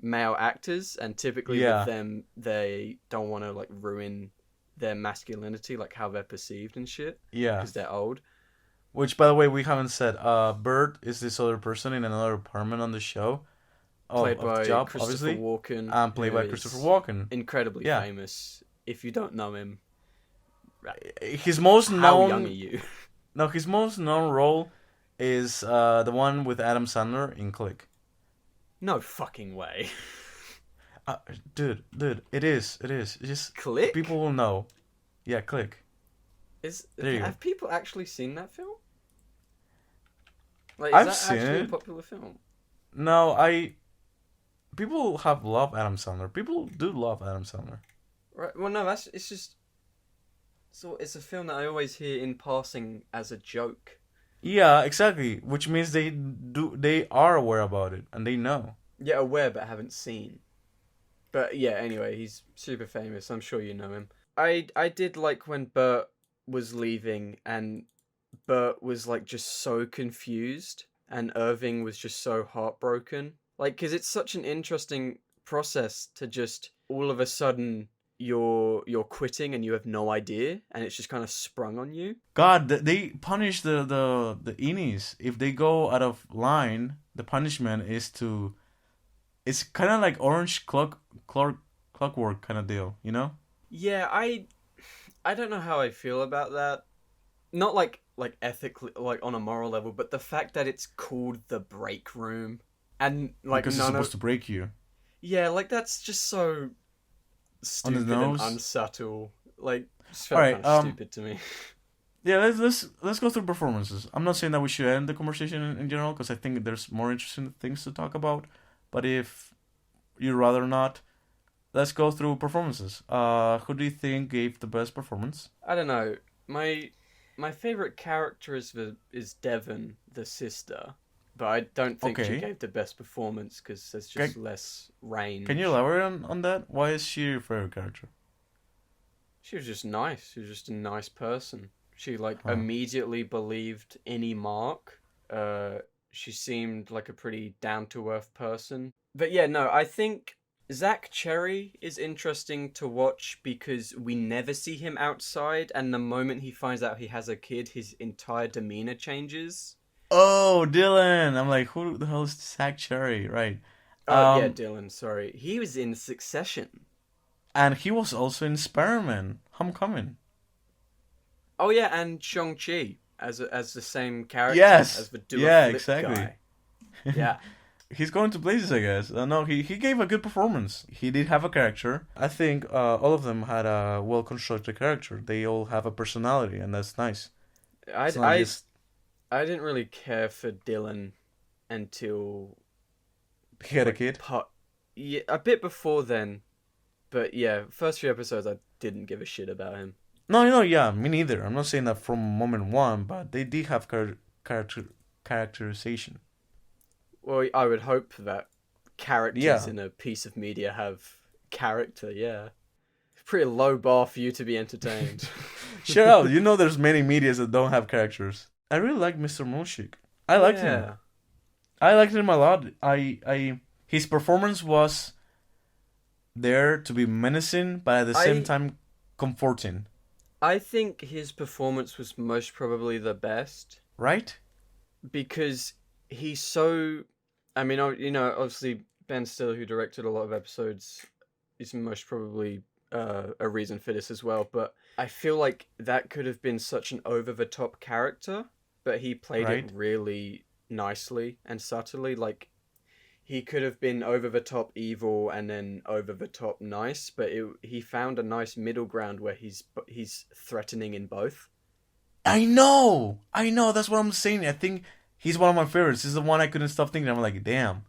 male actors, and typically with them, they don't want to like ruin their masculinity, like how they're perceived and shit. Yeah, because they're old. Which, by the way, we haven't said. Bert is this other person in another apartment on the show. Played by job, Christopher obviously. Walken. And played by Christopher Walken. Incredibly famous. If you don't know him, his most known. How young are you? No, his most known role is the one with Adam Sandler in Click. No fucking way. Dude, it is. It's just Click? people will know. Yeah, Click. Have people actually seen that film? Like, I've that seen actually it. A popular film? No, people have loved Adam Sandler. People do love Adam Sandler. Right. Well, no, it's just. So it's a film that I always hear in passing as a joke. Yeah, exactly. Which means they are aware about it and they know. Yeah, aware but haven't seen. But yeah, anyway, he's super famous. I'm sure you know him. I did like when Bert was leaving and Bert was like just so confused and Irving was just so heartbroken. Like, because it's such an interesting process to just all of a sudden you're quitting and you have no idea and it's just kind of sprung on you. God, they punish the innies. If they go out of line, the punishment is to... It's kind of like Orange Clockwork kind of deal, you know? Yeah, I don't know how I feel about that. Not like ethically, like on a moral level, but the fact that it's called the break room and like because it's supposed to break you. Yeah, like that's just so stupid and unsubtle. Like, just felt kind of stupid to me. Yeah, let's go through performances. I'm not saying that we should end the conversation in general because I think there's more interesting things to talk about. But if you'd rather not, let's go through performances. Who do you think gave the best performance? I don't know. My favorite character is Devon, the sister, but I don't think she gave the best performance because there's just less range. Can you elaborate on that? Why is she your favorite character? She was just nice. She was just a nice person. She immediately believed any Mark. She seemed like a pretty down-to-earth person. But yeah, no, I think Zach Cherry is interesting to watch because we never see him outside, and the moment he finds out he has a kid, his entire demeanor changes. Oh, Dylan! I'm like, who the hell is Zach Cherry? Right. Yeah, Dylan, sorry. He was in Succession. And he was also in Spider-Man Homecoming. Oh yeah, and Shang-Chi as the same character. Yes. As the flip exactly. Guy. Yeah. He's going to places, I guess. No, he gave a good performance. He did have a character. I think all of them had a well-constructed character. They all have a personality, and that's nice. I didn't really care for Dylan until he had a kid. Yeah, a bit before then, but yeah, first few episodes I didn't give a shit about him. No, yeah, me neither. I'm not saying that from moment one, but they did have characterization. Well, I would hope that characters in a piece of media have character, yeah. Pretty low bar for you to be entertained. Shut up. You know there's many medias that don't have characters. I really like Mr. Moshik. I liked him. I liked him a lot. His performance was there to be menacing, but at the same time comforting. I think his performance was most probably the best. Right? Because he's so... I mean, you know, obviously Ben Stiller, who directed a lot of episodes, is most probably a reason for this as well. But I feel like that could have been such an over-the-top character, but he played it really nicely and subtly. Like, he could have been over-the-top evil and then over-the-top nice, but he found a nice middle ground where he's threatening in both. I know! That's what I'm saying. I think he's one of my favorites. This is the one I couldn't stop thinking. I'm like, damn.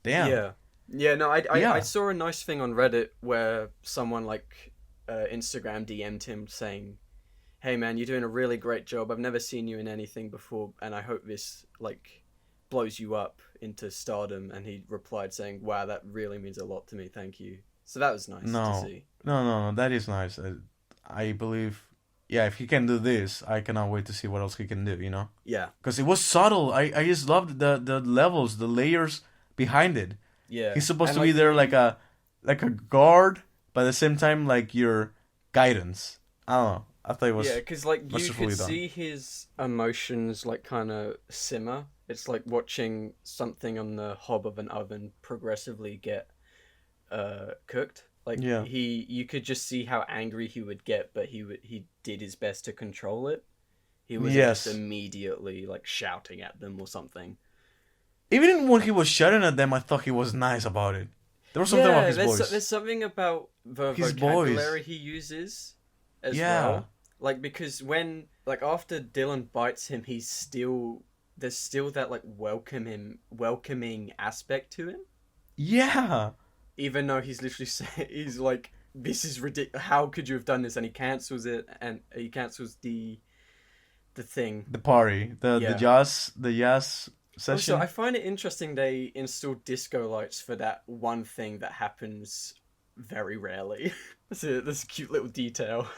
Yeah. Yeah, no, Yeah. I saw a nice thing on Reddit where someone like Instagram DM'd him saying, "Hey man, you're doing a really great job. I've never seen you in anything before, and I hope this like blows you up into stardom." And he replied saying, "Wow, that really means a lot to me. Thank you." So that was nice to No, see. no, that is nice. I believe, yeah, if he can do this, I cannot wait to see what else he can do. Yeah, Because it was subtle. I just loved the levels, the layers behind it. yeah. He's supposed And to be there like a guard, but at the same time like your guidance. I don't know. I thought it was because like you masterfully could done. see his emotions like kind of simmer. It's like watching something on the hob of an oven progressively get cooked. Like Yeah. you could just see how angry he would get, but he did his best to control it. He wasn't Yes. just immediately like shouting at them or something. Even when he was shouting at them, I thought he was nice about it. There was something about his voice. There's something about the His vocabulary voice. he uses as Yeah. well. Like because when like after Dylan bites him, there's still that like welcoming aspect to him. Yeah. Even though he's literally he's like, this is ridiculous. How could you have done this? And he cancels it, and he cancels the thing. The party, the Yeah. jazz session. Also, I find it interesting they installed disco lights for that one thing that happens very rarely. That's a cute little detail.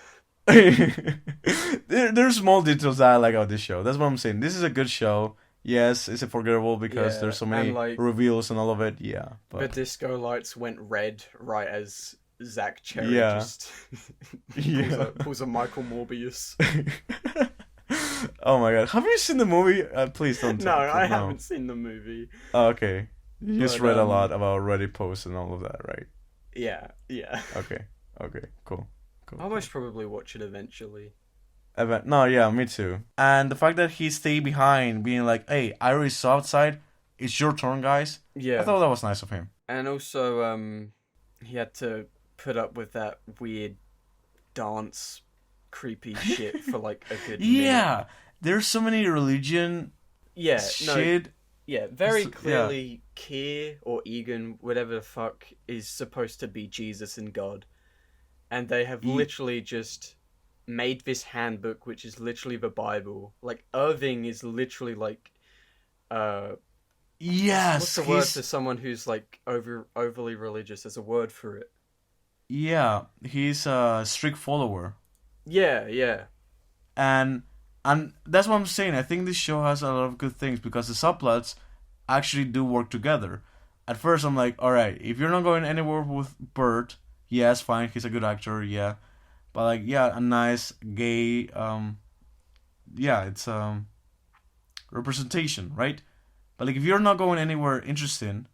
There's small details that I like about this show. That's what I'm saying. This is a good show. Yes, it's forgettable because Yeah, there's so many and, like, reveals and all of it. Yeah, The but disco lights went red right as Zach Cherry Yeah. just yeah. pulls a Michael Morbius. Oh my god, have you seen the movie? Please don't. No, tell- I no. haven't seen the movie. Oh, okay, you just But, read a lot about Reddit posts and all of that, right? Yeah. Okay, cool. I'll most probably watch it eventually. No, yeah, me too. And the fact that he stayed behind, being like, "Hey, I already saw outside. It's your turn, guys." Yeah. I thought that was nice of him. And also, he had to put up with that weird dance, creepy shit for like a good minute. Yeah, there's so many religion Yeah, no, shit. yeah, very Yeah. clearly Keir or Egan, whatever the fuck, is supposed to be Jesus and God. And they have literally just made this handbook, which is literally the Bible. Like, Irving is literally like, Yes, what's the word for someone who's like overly religious? There's a word for it. yeah, he's a strict follower. Yeah. And that's what I'm saying. I think this show has a lot of good things because the subplots actually do work together. At first, I'm like, all right, if you're not going anywhere with Bert, yes, fine, he's a good actor, yeah. But like, yeah, a nice gay, yeah, it's representation, right? But like, if you're not going anywhere interesting,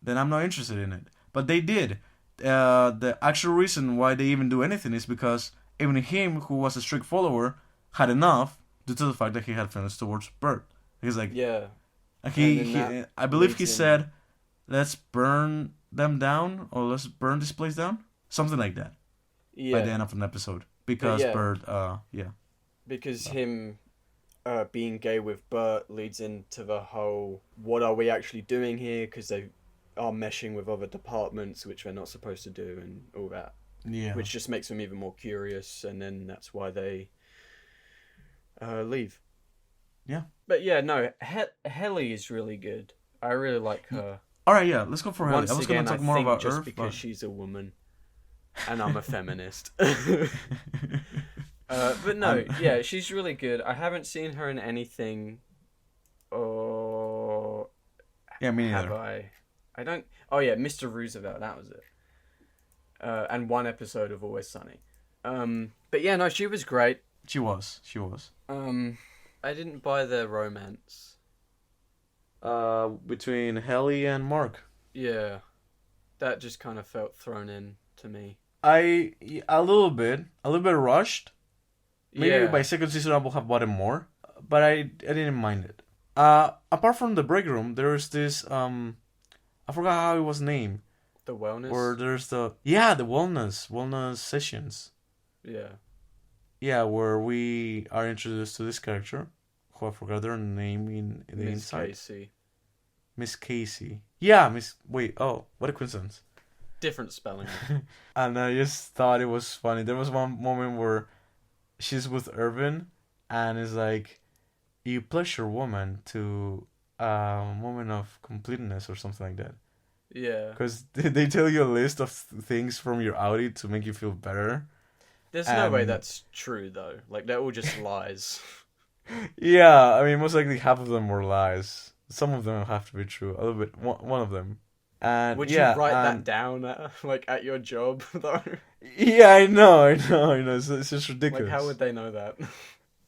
then I'm not interested in it. But they did. The actual reason why they even do anything is because even him, who was a strict follower, had enough due to the fact that he had feelings towards Bert. He's like, Yeah. he I believe he leads in- said, "Let's burn them down," or "Let's burn this place down," something like that. Yeah. By the end of an episode, because yeah. Bert, yeah, Because him being gay with Bert leads into the whole, what are we actually doing here? Because they are meshing with other departments, which they're not supposed to do, and all that. yeah, Which just makes them even more curious, and then that's why they leave. Yeah. But yeah, no, Helly is really good. I really like her. All right, yeah, let's go for Haley. Once I was going again, to talk I more think about just Earth, because but she's a woman, and I'm a feminist. But no, yeah, she's really good. I haven't seen her in anything. Or yeah, me have neither. I don't. Oh yeah, Mr. Roosevelt. That was it. And one episode of Always Sunny. But yeah, no, she was great. She was. I didn't buy their romance. Between Haley and Mark. Yeah, that just kind of felt thrown in to me. A little bit rushed. Maybe Yeah. by second season I will have bought it more, but I didn't mind it. Apart from the break room, there is this I forgot how it was named. The wellness. Or there's the wellness sessions. Yeah. Where we are introduced to this character, who I forgot their name in the Miss inside. Kacey. Miss Kacey. Yeah, Miss. Wait. Oh, what a coincidence. Different spelling. And I just thought it was funny. There was one moment where she's with Irvin, and it's like, you pleasure woman to moment of completeness or something like that. Yeah. Because they tell you a list of things from your Audi to make you feel better. There's no way that's true, though. Like, they're all just lies. Yeah, I mean, most likely half of them were lies. Some of them have to be true. A little bit, one of them. And Would yeah, you write that down, at your job, though? Yeah, I know. It's just ridiculous. Like, how would they know that?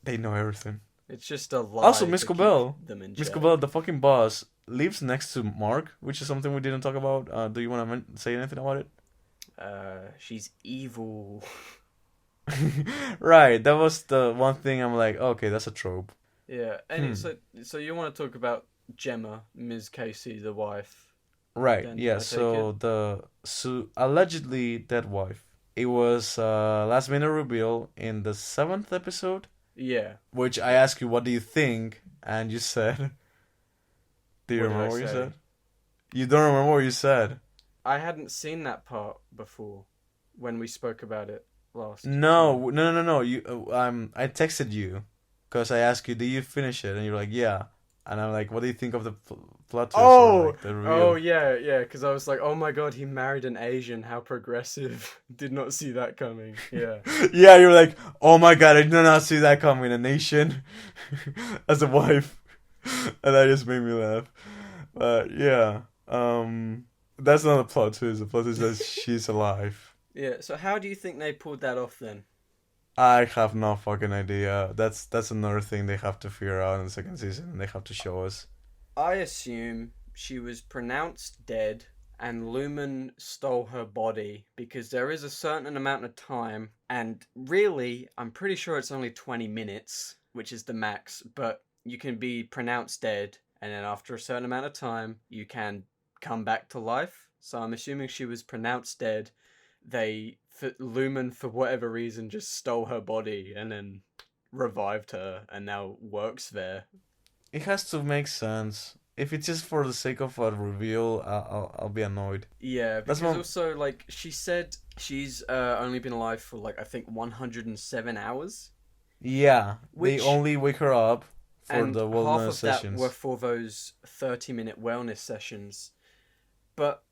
They know everything. It's just a lie. Also, Miss Cobell. Miss Cobell, the fucking boss, lives next to Mark, which is something we didn't talk about. Do you want to say anything about it? She's evil. Right, that was the one thing I'm like, okay, that's a trope. Yeah, and so you want to talk about Gemma, Ms. Kacey, the wife. Right, then, yeah, so allegedly dead wife. It was last minute reveal in the 7th episode. Yeah. Which I asked you, what do you think? And you said... Do you remember what you said? You don't remember what you said? I hadn't seen that part before when we spoke about it last. No. I texted you because I asked you, do you finish it? And you're like, yeah. And I'm like, what do you think of the plot twist? The reveal? Yeah, because I was like, oh my god, he married an Asian, how progressive. Did not see that coming. Yeah. Yeah, you're like, oh my god, I did not see that coming. A nation as a wife. And that just made me laugh. But yeah, that's not a plot twist. The plot twist is that she's alive. Yeah, so how do you think they pulled that off then? I have no fucking idea. That's another thing they have to figure out in the second season, and they have to show us. I assume she was pronounced dead and Lumen stole her body because there is a certain amount of time, and really, I'm pretty sure it's only 20 minutes, which is the max, but you can be pronounced dead, and then after a certain amount of time, you can come back to life. So I'm assuming she was pronounced dead. Lumen, for whatever reason, just stole her body and then revived her and now works there. It has to make sense. If it's just for the sake of a reveal, I'll be annoyed. Yeah, because also, like, she said she's only been alive for, like, I think 107 hours. Yeah, they only wake her up for the wellness sessions. Half of that were for those 30-minute wellness sessions. But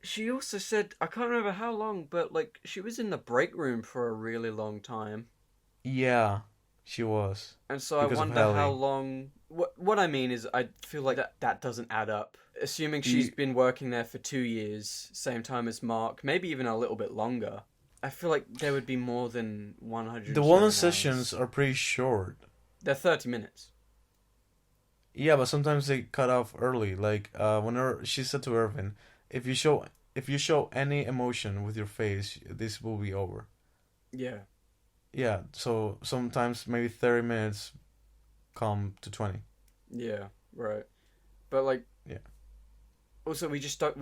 she also said, I can't remember how long, but, like, she was in the break room for a really long time. Yeah, she was. And so I wonder how long... What I mean is, I feel like that doesn't add up. Assuming she's been working there for 2 years, same time as Mark, maybe even a little bit longer, I feel like there would be more than 100. The wellness sessions are pretty short. They're 30 minutes. Yeah, but sometimes they cut off early. Like, whenever she said to Irvin, if you show any emotion with your face, this will be over. Yeah. Yeah, so sometimes maybe 30 minutes come to 20. Yeah, right. But like, yeah. Also, we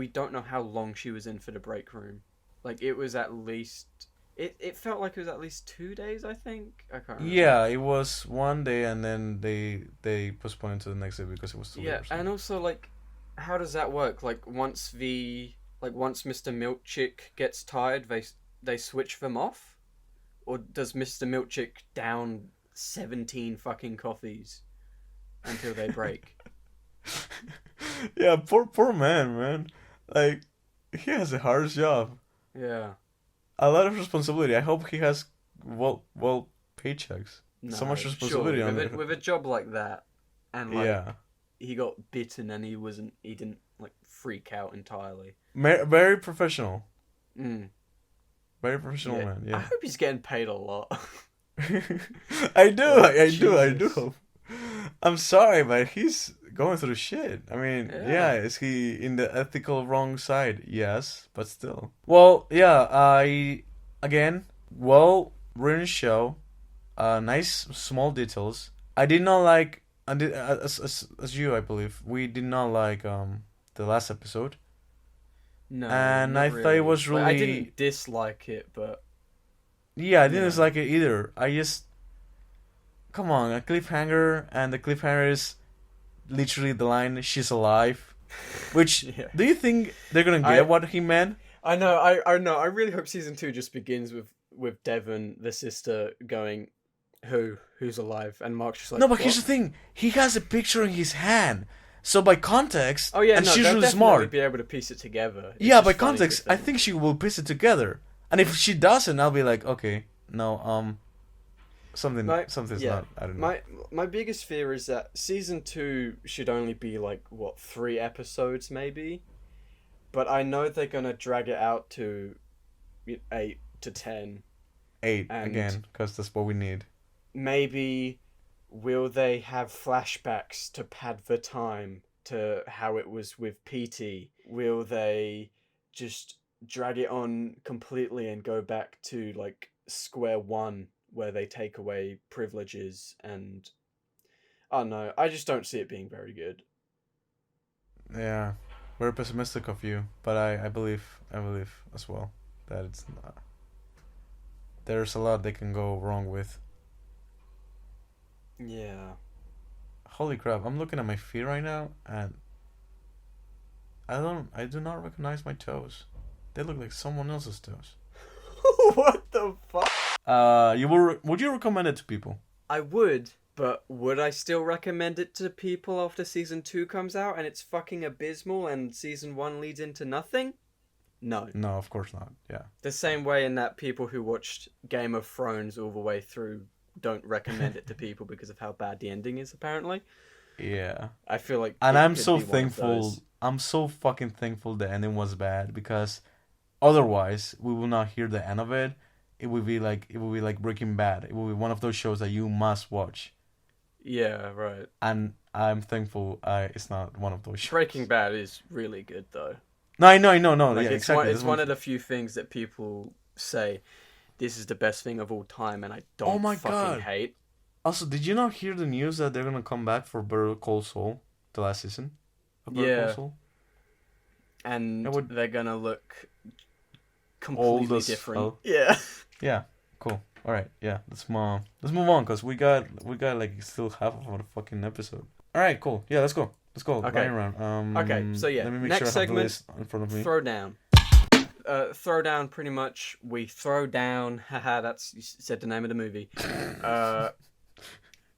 don't know how long she was in for the break room. Like, it was at least it felt like it was at least 2 days, I think. I can't remember. Yeah, it was one day, and then they postponed it to the next day because it was too late. Yeah, and also, like, how does that work? Like, once Mr. Milkchick gets tired, they switch them off? Or does Mr. Milkchick down 17 fucking coffees until they break? Yeah, poor man. Like, he has a hard job. Yeah. A lot of responsibility. I hope he has well paychecks. No, so much responsibility on it. With a job like that, and like, yeah, he got bitten and he didn't like freak out entirely. Very professional. Very professional, yeah. man. Yeah. I hope he's getting paid a lot. I do. I'm sorry, but he's going through shit. I mean, yeah, is he in the ethical wrong side? Yes, but still. Well, yeah, well-written show. Nice small details. I did not like, as you, I believe, we did not like the last episode. No, and I thought it was really... I didn't dislike it, but... Yeah, I didn't dislike it either. I just... Come on, a cliffhanger, and the cliffhanger is literally the line, she's alive. Which, Yeah. do you think they're gonna get what he meant? I know. I know. I really hope season 2 just begins with Devon, the sister, going, who's alive, and Mark's just like, No, but what? here's the thing. He has a picture in his hand. So by context, Oh yeah, and no, she's they'll really definitely smart. be able to piece it together. It's Yeah, just by funny to context, I think. think she will piece it together. And if she doesn't, I'll be like, okay, no, something's not. I don't know. My biggest fear is that season 2 should only be like 3 episodes maybe, but I know they're gonna drag it out to 8 to 10. 8 and again, because that's what we need. Maybe will they have flashbacks to pad the time to how it was with PT? Will they just drag it on completely and go back to like square one where they take away privileges? And I don't know, I just don't see it being very good. Yeah, very pessimistic of you, but I believe as well that it's not. There's a lot they can go wrong with. Yeah. Holy crap! I'm looking at my feet right now, and I do not recognize my toes. They look like someone else's toes. What the fuck? Would you recommend it to people? I would, but would I still recommend it to people after season 2 comes out and it's fucking abysmal and season 1 leads into nothing? No. No, of course not. Yeah. The same way in that people who watched Game of Thrones all the way through don't recommend it to people because of how bad the ending is, apparently. Yeah. I feel like... And it I'm could so be one of thankful. those. I'm so fucking thankful the ending was bad, because otherwise we will not hear the end of it. It would be like Breaking Bad. It will be one of those shows that you must watch. Yeah, right. And I'm thankful it's not one of those shows. Breaking Bad is really good, though. No, I know. Like, Yeah, it's exactly. it's one of the few things that people say, this is the best thing of all time, and I don't fucking hate. Also, did you not hear the news that they're gonna come back for Better Call Saul, the last season of Better Call Saul? And they're gonna look Old completely as different. hell. Yeah. Yeah, cool. All right, yeah, let's move on, because we got like still half of our fucking episode. All right, cool. Yeah, let's go. Okay. Running around. Okay, so yeah, let me make next sure I have the segment, list in front of me. Throwdown. Throwdown, pretty much, we throw down, haha, you said the name of the movie.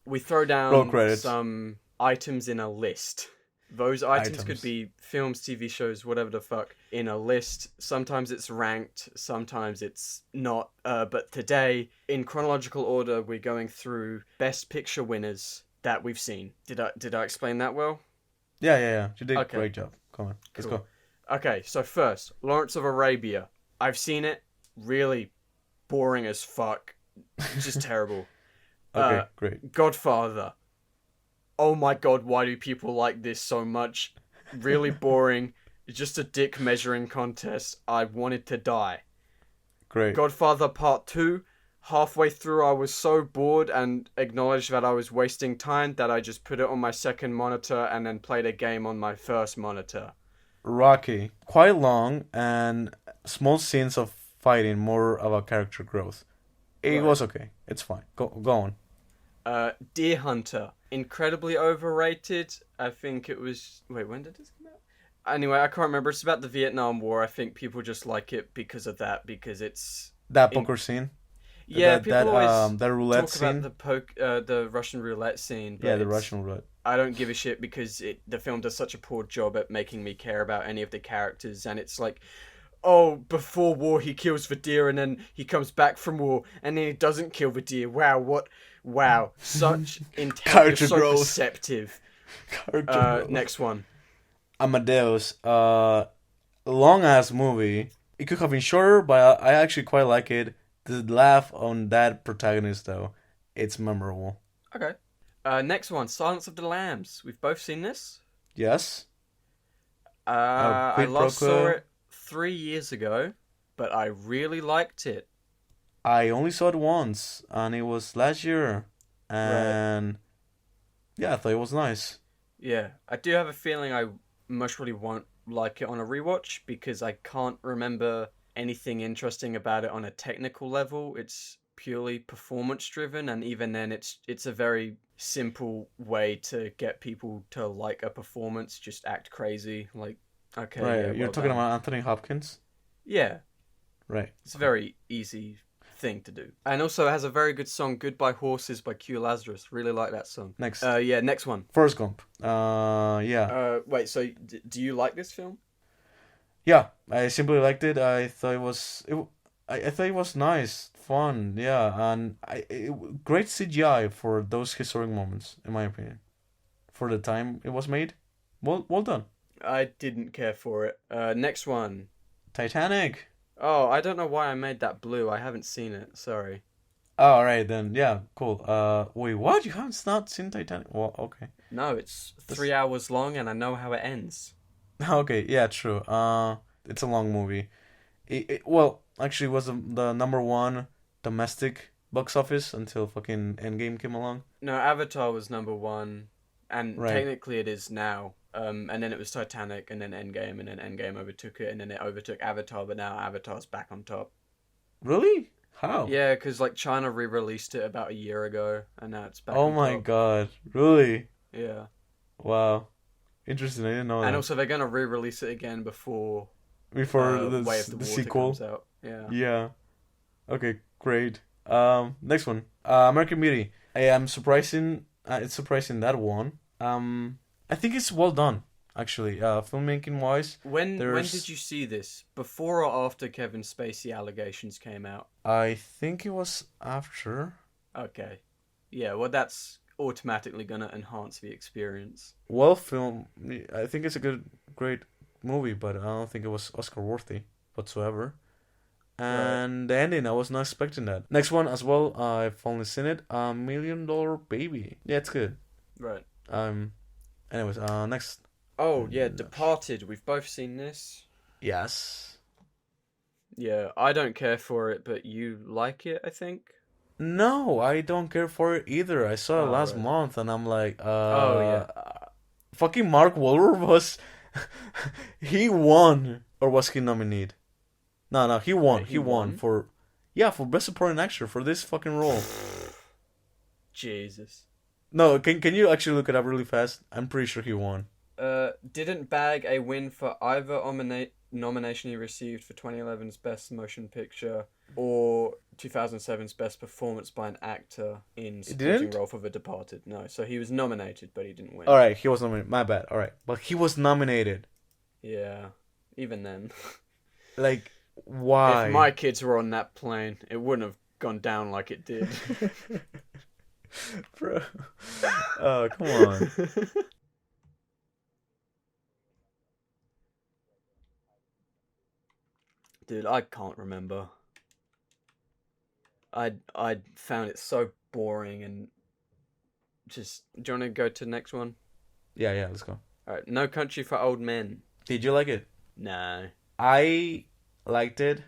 We throw down some items in a list. Those items could be films, TV shows, whatever the fuck, in a list. Sometimes it's ranked, sometimes it's not. But today, in chronological order, we're going through Best Picture winners that we've seen. Did I explain that well? Yeah. You did a great job. Come on, let's go. Okay, so first, Lawrence of Arabia. I've seen it. Really boring as fuck. Just terrible. Okay, great. Godfather. Oh my god, why do people like this so much? Really boring. It's just a dick measuring contest. I wanted to die. Great. Godfather Part 2. Halfway through, I was so bored and acknowledged that I was wasting time that I just put it on my second monitor and then played a game on my first monitor. Rocky. Quite long and small scenes of fighting, more about character growth. It was okay. It's fine. Go on. Deer Hunter. Incredibly overrated. I think it was... Wait, when did this come out? Anyway, I can't remember. It's about the Vietnam War. I think people just like it because of that, because it's... That poker scene? Yeah, people always that roulette talk scene? about the Russian roulette scene. But yeah, the Russian roulette. I don't give a shit because the film does such a poor job at making me care about any of the characters, and it's like, oh, before war he kills the deer and then he comes back from war and then he doesn't kill the deer. Wow, such intelligent, so growth. Perceptive. Next one. Amadeus. Long ass movie. It could have been shorter, but I actually quite like it. The laugh on that protagonist, though, it's memorable. Okay. Next one, Silence of the Lambs. We've both seen this. Yes. I last saw it 3 years ago, but I really liked it. I only saw it once, and it was last year, and yeah, I thought it was nice. Yeah, I do have a feeling I most probably won't like it on a rewatch because I can't remember anything interesting about it on a technical level. It's purely performance driven, and even then it's a very simple way to get people to like a performance. Just act crazy. Like, okay, Right, yeah, you're well talking done. about Anthony Hopkins? Yeah, Right. it's a very easy thing to do. And also it has a very good song, Goodbye Horses by Q Lazarus. Really like that song. Next. Yeah, next one. Forrest Gump. Yeah. Wait, so do you like this film? Yeah, I simply liked it. I thought I thought it was nice, fun, yeah, and great CGI for those historic moments, in my opinion. For the time it was made, well done. I didn't care for it. Next one. Titanic. Oh, I don't know why I made that blue. I haven't seen it. Sorry. Oh, all right then. Yeah, cool. Wait, what? You haven't not seen Titanic? Well, okay. No, it's 3 hours long, and I know how it ends. Okay, yeah, true. It's a long movie. Well, actually, it was the number one domestic box office until fucking Endgame came along. No, Avatar was number one, and Right. technically it is now. And then it was Titanic, and then Endgame, and then Endgame overtook it, and then it overtook Avatar, but now Avatar's back on top. Really? How? Yeah, because like China re-released it about a year ago, and now it's back Oh on my top. god. Really? Yeah. Wow. Interesting. I didn't know And that. also they're gonna re-release it again before Before Way of the the Water sequel. comes out. Yeah. Yeah. Okay, great. Next one. American Beauty. I am surprising. It's surprising that one. I think it's well done, actually. Filmmaking wise, When there's. did you see this? Before or after Kevin Spacey allegations came out? I think it was after. Okay. Yeah, well that's automatically gonna enhance the experience. Well filmed. I think it's a great movie, but I don't think it was Oscar worthy whatsoever. And the ending, I was not expecting that. Next one as well. I've only seen it. $1 Million Baby. Yeah, it's good. Right. Anyways, next. Oh yeah, Departed. We've both seen this. Yes. Yeah, I don't care for it, but you like it, I think. No, I don't care for it either. I saw it Oh, last right. month, and I'm like, Oh, yeah. fucking Mark Wahlberg was, he won, or was he nominated? No, he won. Wait, He won for, yeah, for best supporting actor for this fucking role. Jesus. No, can you actually look it up really fast? I'm pretty sure he won. Didn't bag a win for either nomination he received for 2011's Best Motion Picture or 2007's Best Performance by an Actor in Supporting didn't? Role for The Departed. No, so he was nominated, but he didn't win. All right, he was nominated. My bad. All right, but he was nominated. Yeah, even then. Like, why? If my kids were on that plane, it wouldn't have gone down like it did. Bro. Oh, come on. Dude, I can't remember. I found it so boring and just. Do you want to go to the next one? Yeah, let's go. All right, No Country for Old Men. Did you like it? No. I liked it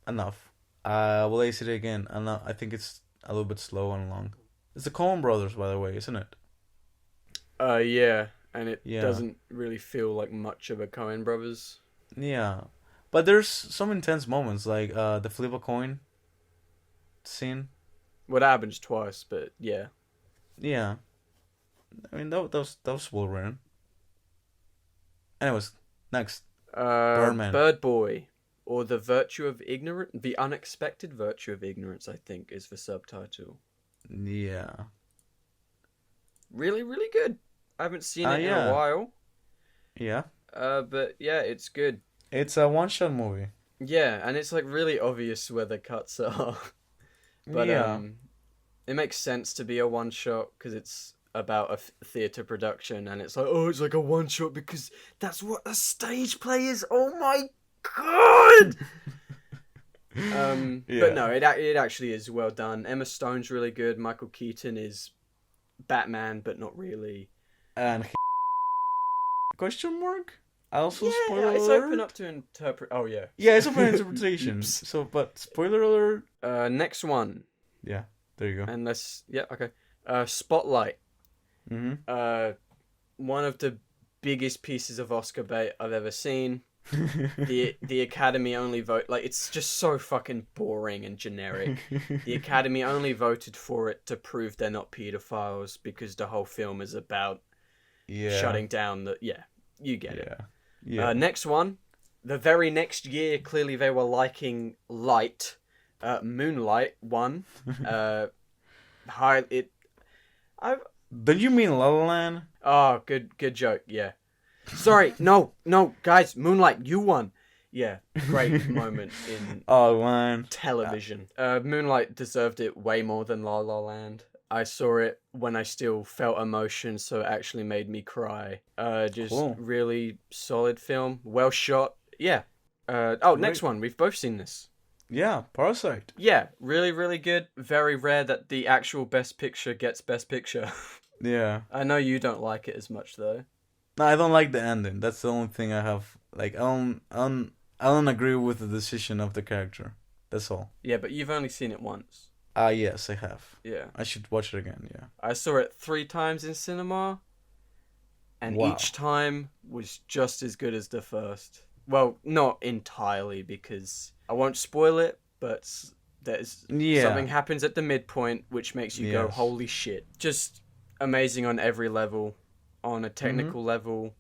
enough. Will I see it again? And I think it's a little bit slow and long. It's the Coen Brothers, by the way, isn't it? Yeah, and it Yeah. doesn't really feel like much of a Coen Brothers. Yeah, but there's some intense moments, like the flip a coin scene. Well, that happens twice, but yeah. Yeah, I mean that was well written. Anyways, next. Birdman. Bird Boy, or the unexpected virtue of ignorance, I think, is the subtitle. Yeah. Really, really good. I haven't seen it in yeah. a while. Yeah. But yeah, it's good. It's a one-shot movie. Yeah, and it's like really obvious where the cuts are. But yeah. it makes sense to be a one shot because it's about a theater production, and it's like, oh, it's like a one shot because that's what a stage play is. Oh my god! But no, it actually is well done. Emma Stone's really good. Michael Keaton is Batman, but not really. And question mark? Also, Yeah, spoiler it's alert? open up to interpret. Oh yeah. Yeah, it's open interpretation. Oops. So, but spoiler alert. Next one. Yeah, there you go. And okay. Spotlight. Mm-hmm. One of the biggest pieces of Oscar bait I've ever seen. The Academy only vote like it's just so fucking boring and generic. The Academy only voted for it to prove they're not pedophiles because the whole film is about shutting down the you get it. Yeah. Next one, the very next year, clearly they were liking Light. Moonlight won. Don't you mean La La Land? Oh, good joke. Yeah. Sorry, no, guys, Moonlight, you won. Yeah, great moment in television. Moonlight deserved it way more than La La Land. I saw it when I still felt emotion, so it actually made me cry. Really solid film, well shot. Yeah. Next one. We've both seen this. Yeah, Parasite. Yeah, really, really good. Very rare that the actual Best Picture gets Best Picture. Yeah. I know you don't like it as much though. No, I don't like the ending. That's the only thing I have. Like, I don't agree with the decision of the character. That's all. Yeah, but you've only seen it once. Yes, I have. Yeah. I should watch it again, yeah. I saw it 3 times in cinema, and each time was just as good as the first. Well, not entirely, because I won't spoil it, but there's something happens at the midpoint which makes you go, holy shit. Just amazing on every level. On a technical level,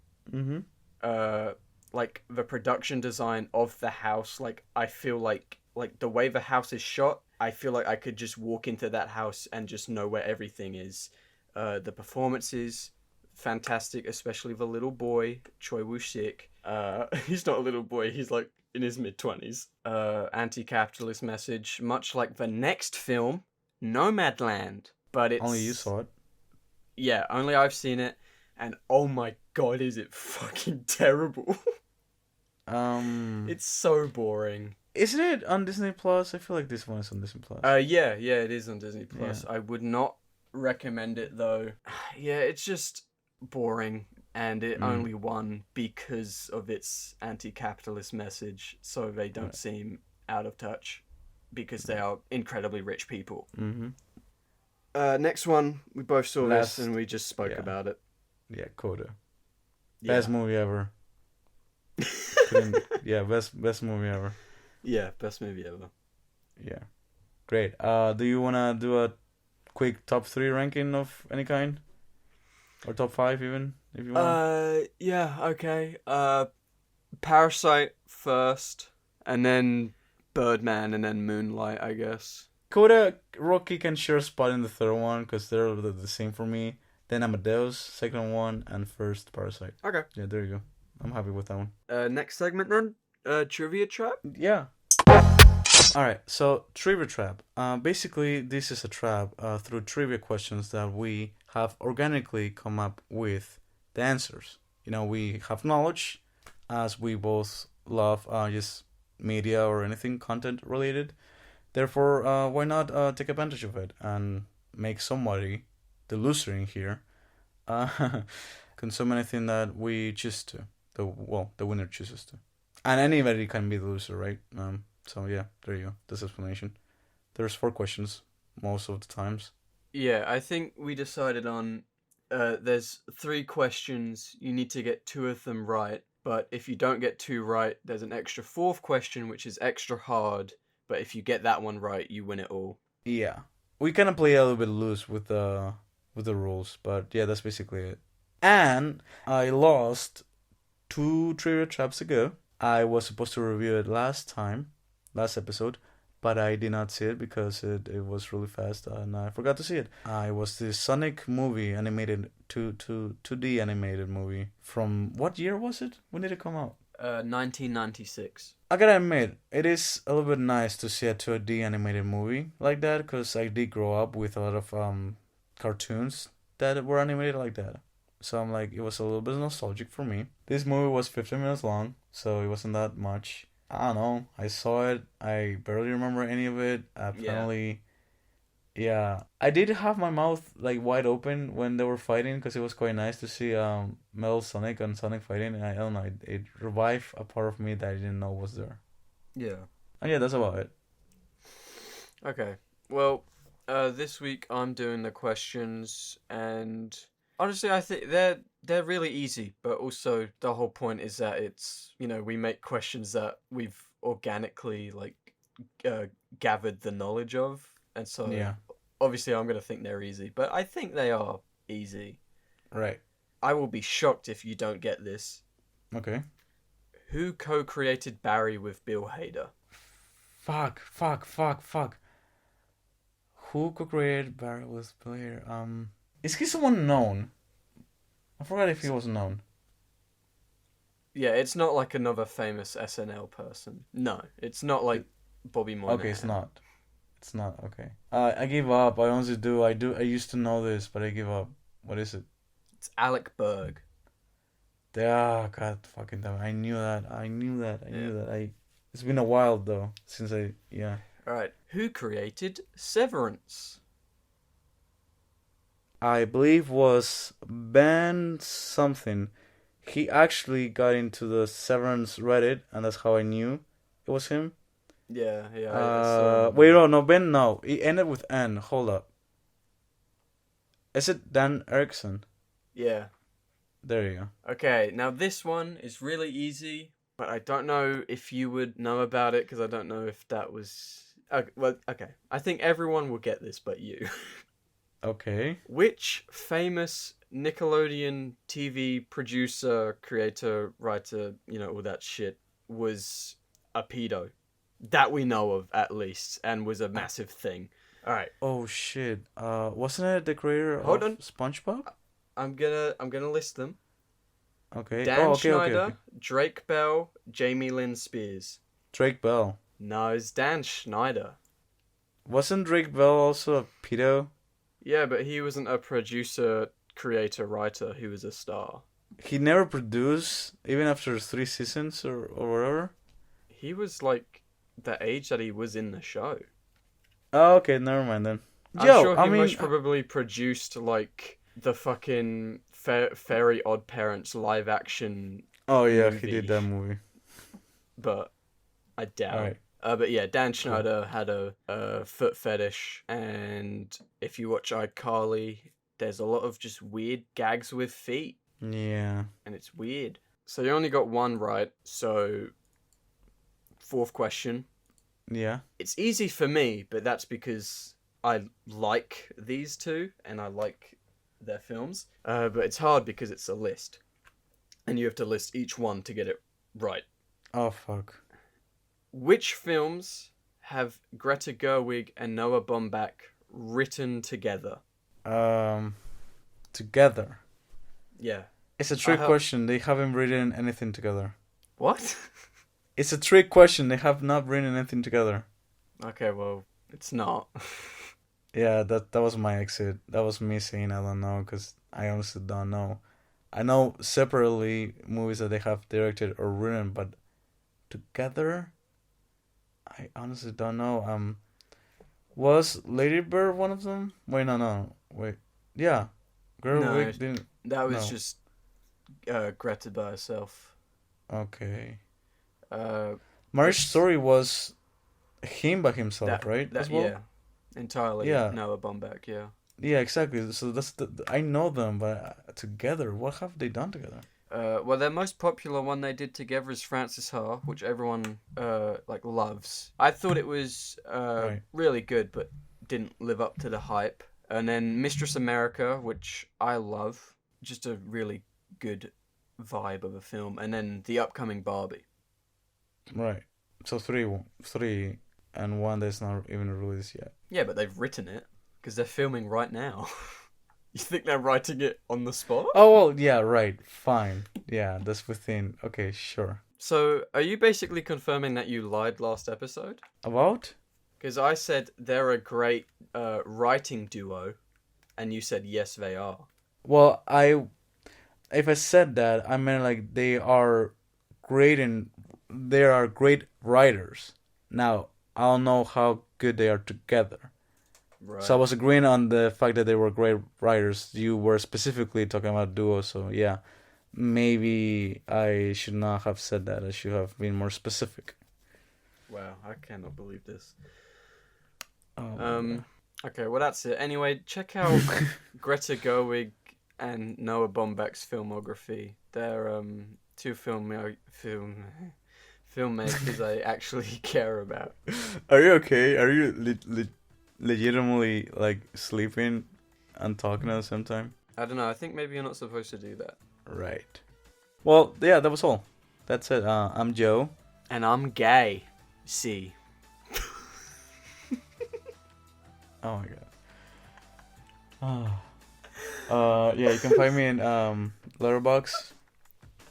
like the production design of the house, like I feel like the way the house is shot, I feel like I could just walk into that house and just know where everything is. The performances, fantastic, especially the little boy, Choi Woo-sik. He's not a little boy, he's like in his mid-20s. Anti-capitalist message, much like the next film, Nomadland. But it's... Only you saw it? Yeah, only I've seen it. And oh my god, is it fucking terrible. It's so boring. Isn't it on Disney Plus? I feel like this one is on Disney Plus. Yeah, it is on Disney Plus. Yeah. I would not recommend it though. Yeah, it's just boring, and it only won because of its anti-capitalist message, so they don't seem out of touch because they are incredibly rich people. Next one, we both saw this and we just spoke about it. Yeah, CODA. Best movie ever. Best movie ever. Yeah, best movie ever. Yeah. Great. Do you want to do a quick top 3 ranking of any kind? Or top 5 even, if you want? Yeah, okay. Parasite first, and then Birdman, and then Moonlight, I guess. CODA, Rocky can share a spot in the third one, because they're the same for me. Then Amadeus, second one, and first Parasite. Okay. Yeah, there you go. I'm happy with that one. Next segment then? Trivia Trap? Yeah. Alright, so Trivia Trap. Basically, this is a trap through trivia questions that we have organically come up with the answers. You know, we have knowledge, as we both love just media or anything content related. Therefore, why not take advantage of it and make somebody, the loser in here, consume anything that we choose to. The winner chooses to. And anybody can be the loser, right? So yeah, there you go. This explanation. There's 4 questions most of the times. Yeah, I think we decided on there's 3 questions. You need to get 2 of them right. But if you don't get 2 right, there's an extra 4th question, which is extra hard. But if you get that one right, you win it all. Yeah. We kind of play a little bit loose with the rules. But yeah, that's basically it. And I lost 2 trivia traps ago. I was supposed to review it last episode, but I did not see it because it was really fast and I forgot to see it. It was the Sonic movie, animated 2D animated movie. From what year was it? When did it come out? 1996. I gotta admit, it is a little bit nice to see a 2D animated movie like that, because I did grow up with a lot of cartoons that were animated like that. So I'm like, it was a little bit nostalgic for me. This movie was 15 minutes long, so it wasn't that much. I don't know. I saw it. I barely remember any of it. Apparently, yeah. I did have my mouth like wide open when they were fighting, because it was quite nice to see Metal Sonic and Sonic fighting. And I don't know. It revived a part of me that I didn't know was there. Yeah. And yeah, that's about it. Okay. Well, this week I'm doing the questions, and Honestly, I think they're really easy, but also the whole point is that it's, we make questions that we've organically uh, gathered the knowledge of, and so Yeah. obviously I'm gonna think they're easy, but I think they are easy. Right. I will be shocked if you don't get this. Okay. Who co-created Barry with Bill Hader? Fuck. Who co-created Barry with Blair? Is he someone known? I forgot if he was known. Yeah, it's not like another famous SNL person. No, it's not like Bobby Moynihan. Okay, it's not. It's not. Okay. I give up. I honestly do. I used to know this, but I give up. What is it? It's Alec Berg. Yeah, God fucking damn. I knew that. It's been a while though since yeah. Alright. Who created Severance? I believe was Ben something. He actually got into the Severance Reddit, and that's how I knew it was him. Yeah. I Wait, no, Ben, no. It ended with N. Hold up. Is it Dan Erickson? Yeah. There you go. Okay, now this one is really easy, but I don't know if you would know about it because I don't know if that was. Okay. I think everyone will get this, but you. Okay. Which famous Nickelodeon TV producer, creator, writer, all that shit, was a pedo? That we know of, at least, and was a massive thing. Alright. Oh shit. Wasn't it the creator Hold of on. SpongeBob? I'm gonna list them. Okay. Dan okay, Schneider, okay. Drake Bell, Jamie Lynn Spears. Drake Bell. No, it's Dan Schneider. Wasn't Drake Bell also a pedo? Yeah, but he wasn't a producer, creator, writer. He was a star. He never produced, even after 3 seasons or whatever? He was like the age that he was in the show. Oh, okay, never mind then. I'm sure he most probably produced like the fucking Fairy Odd Parents live action. Oh yeah, movie. he did that movie. But I doubt. Right. But yeah, Dan Schneider had a foot fetish, and if you watch iCarly, there's a lot of just weird gags with feet. Yeah. And it's weird. So you only got one right. So 4th question. Yeah. It's easy for me, but that's because I like these two and I like their films. But it's hard because it's a list. And you have to list each one to get it right. Oh, fuck. Which films have Greta Gerwig and Noah Baumbach written together? Together. Yeah. It's a trick question. They haven't written anything together. What? It's a trick question. They have not written anything together. Okay, well, it's not. Yeah, that was my exit. That was me saying I don't know, because I honestly don't know. I know separately movies that they have directed or written, but together, I honestly don't know. Was Lady Bird one of them? Wait, no. Wait. Yeah. Gerwig didn't... That was just Greta by herself. Okay. Marriage Story was him by himself, right? As well? Yeah, entirely. Yeah. Noah Baumbach, yeah. Yeah, exactly. So that's I know them, but together, what have they done together? Well, their most popular one they did together is Frances Ha, which everyone loves. I thought it was really good, but didn't live up to the hype. And then Mistress America, which I love, just a really good vibe of a film. And then the upcoming Barbie. Right. So three, and one that's not even released yet. Yeah, but they've written it because they're filming right now. You think they're writing it on the spot? Oh, well, yeah, right. Fine. Yeah, that's within. Okay, sure. So, are you basically confirming that you lied last episode? About? Because I said they're a great writing duo, and you said yes, they are. Well, if I said that, I meant like they are great writers. Now, I don't know how good they are together. Right. So I was agreeing on the fact that they were great writers. You were specifically talking about duo, so yeah. Maybe I should not have said that. I should have been more specific. Wow, I cannot believe this. Oh, okay, well that's it. Anyway, check out Greta Gerwig and Noah Baumbach's filmography. They're two filmmakers I actually care about. Are you okay? Are you legitimately like sleeping and talking at the same time? I don't know. I think maybe you're not supposed to do that. Right. Well, yeah, that was all. That's it. I'm Joe. And I'm gay. See. Oh my god. Yeah, you can find me in Letterboxd,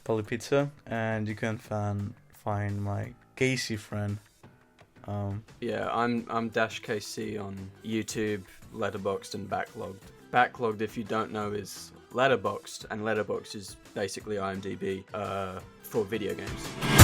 Polypizza, and you can find my Kacey friend. Yeah, I'm Dash KC on YouTube, Letterboxd, and Backlogged. Backlogged, if you don't know, is Letterboxd, and Letterboxd is basically IMDb for video games.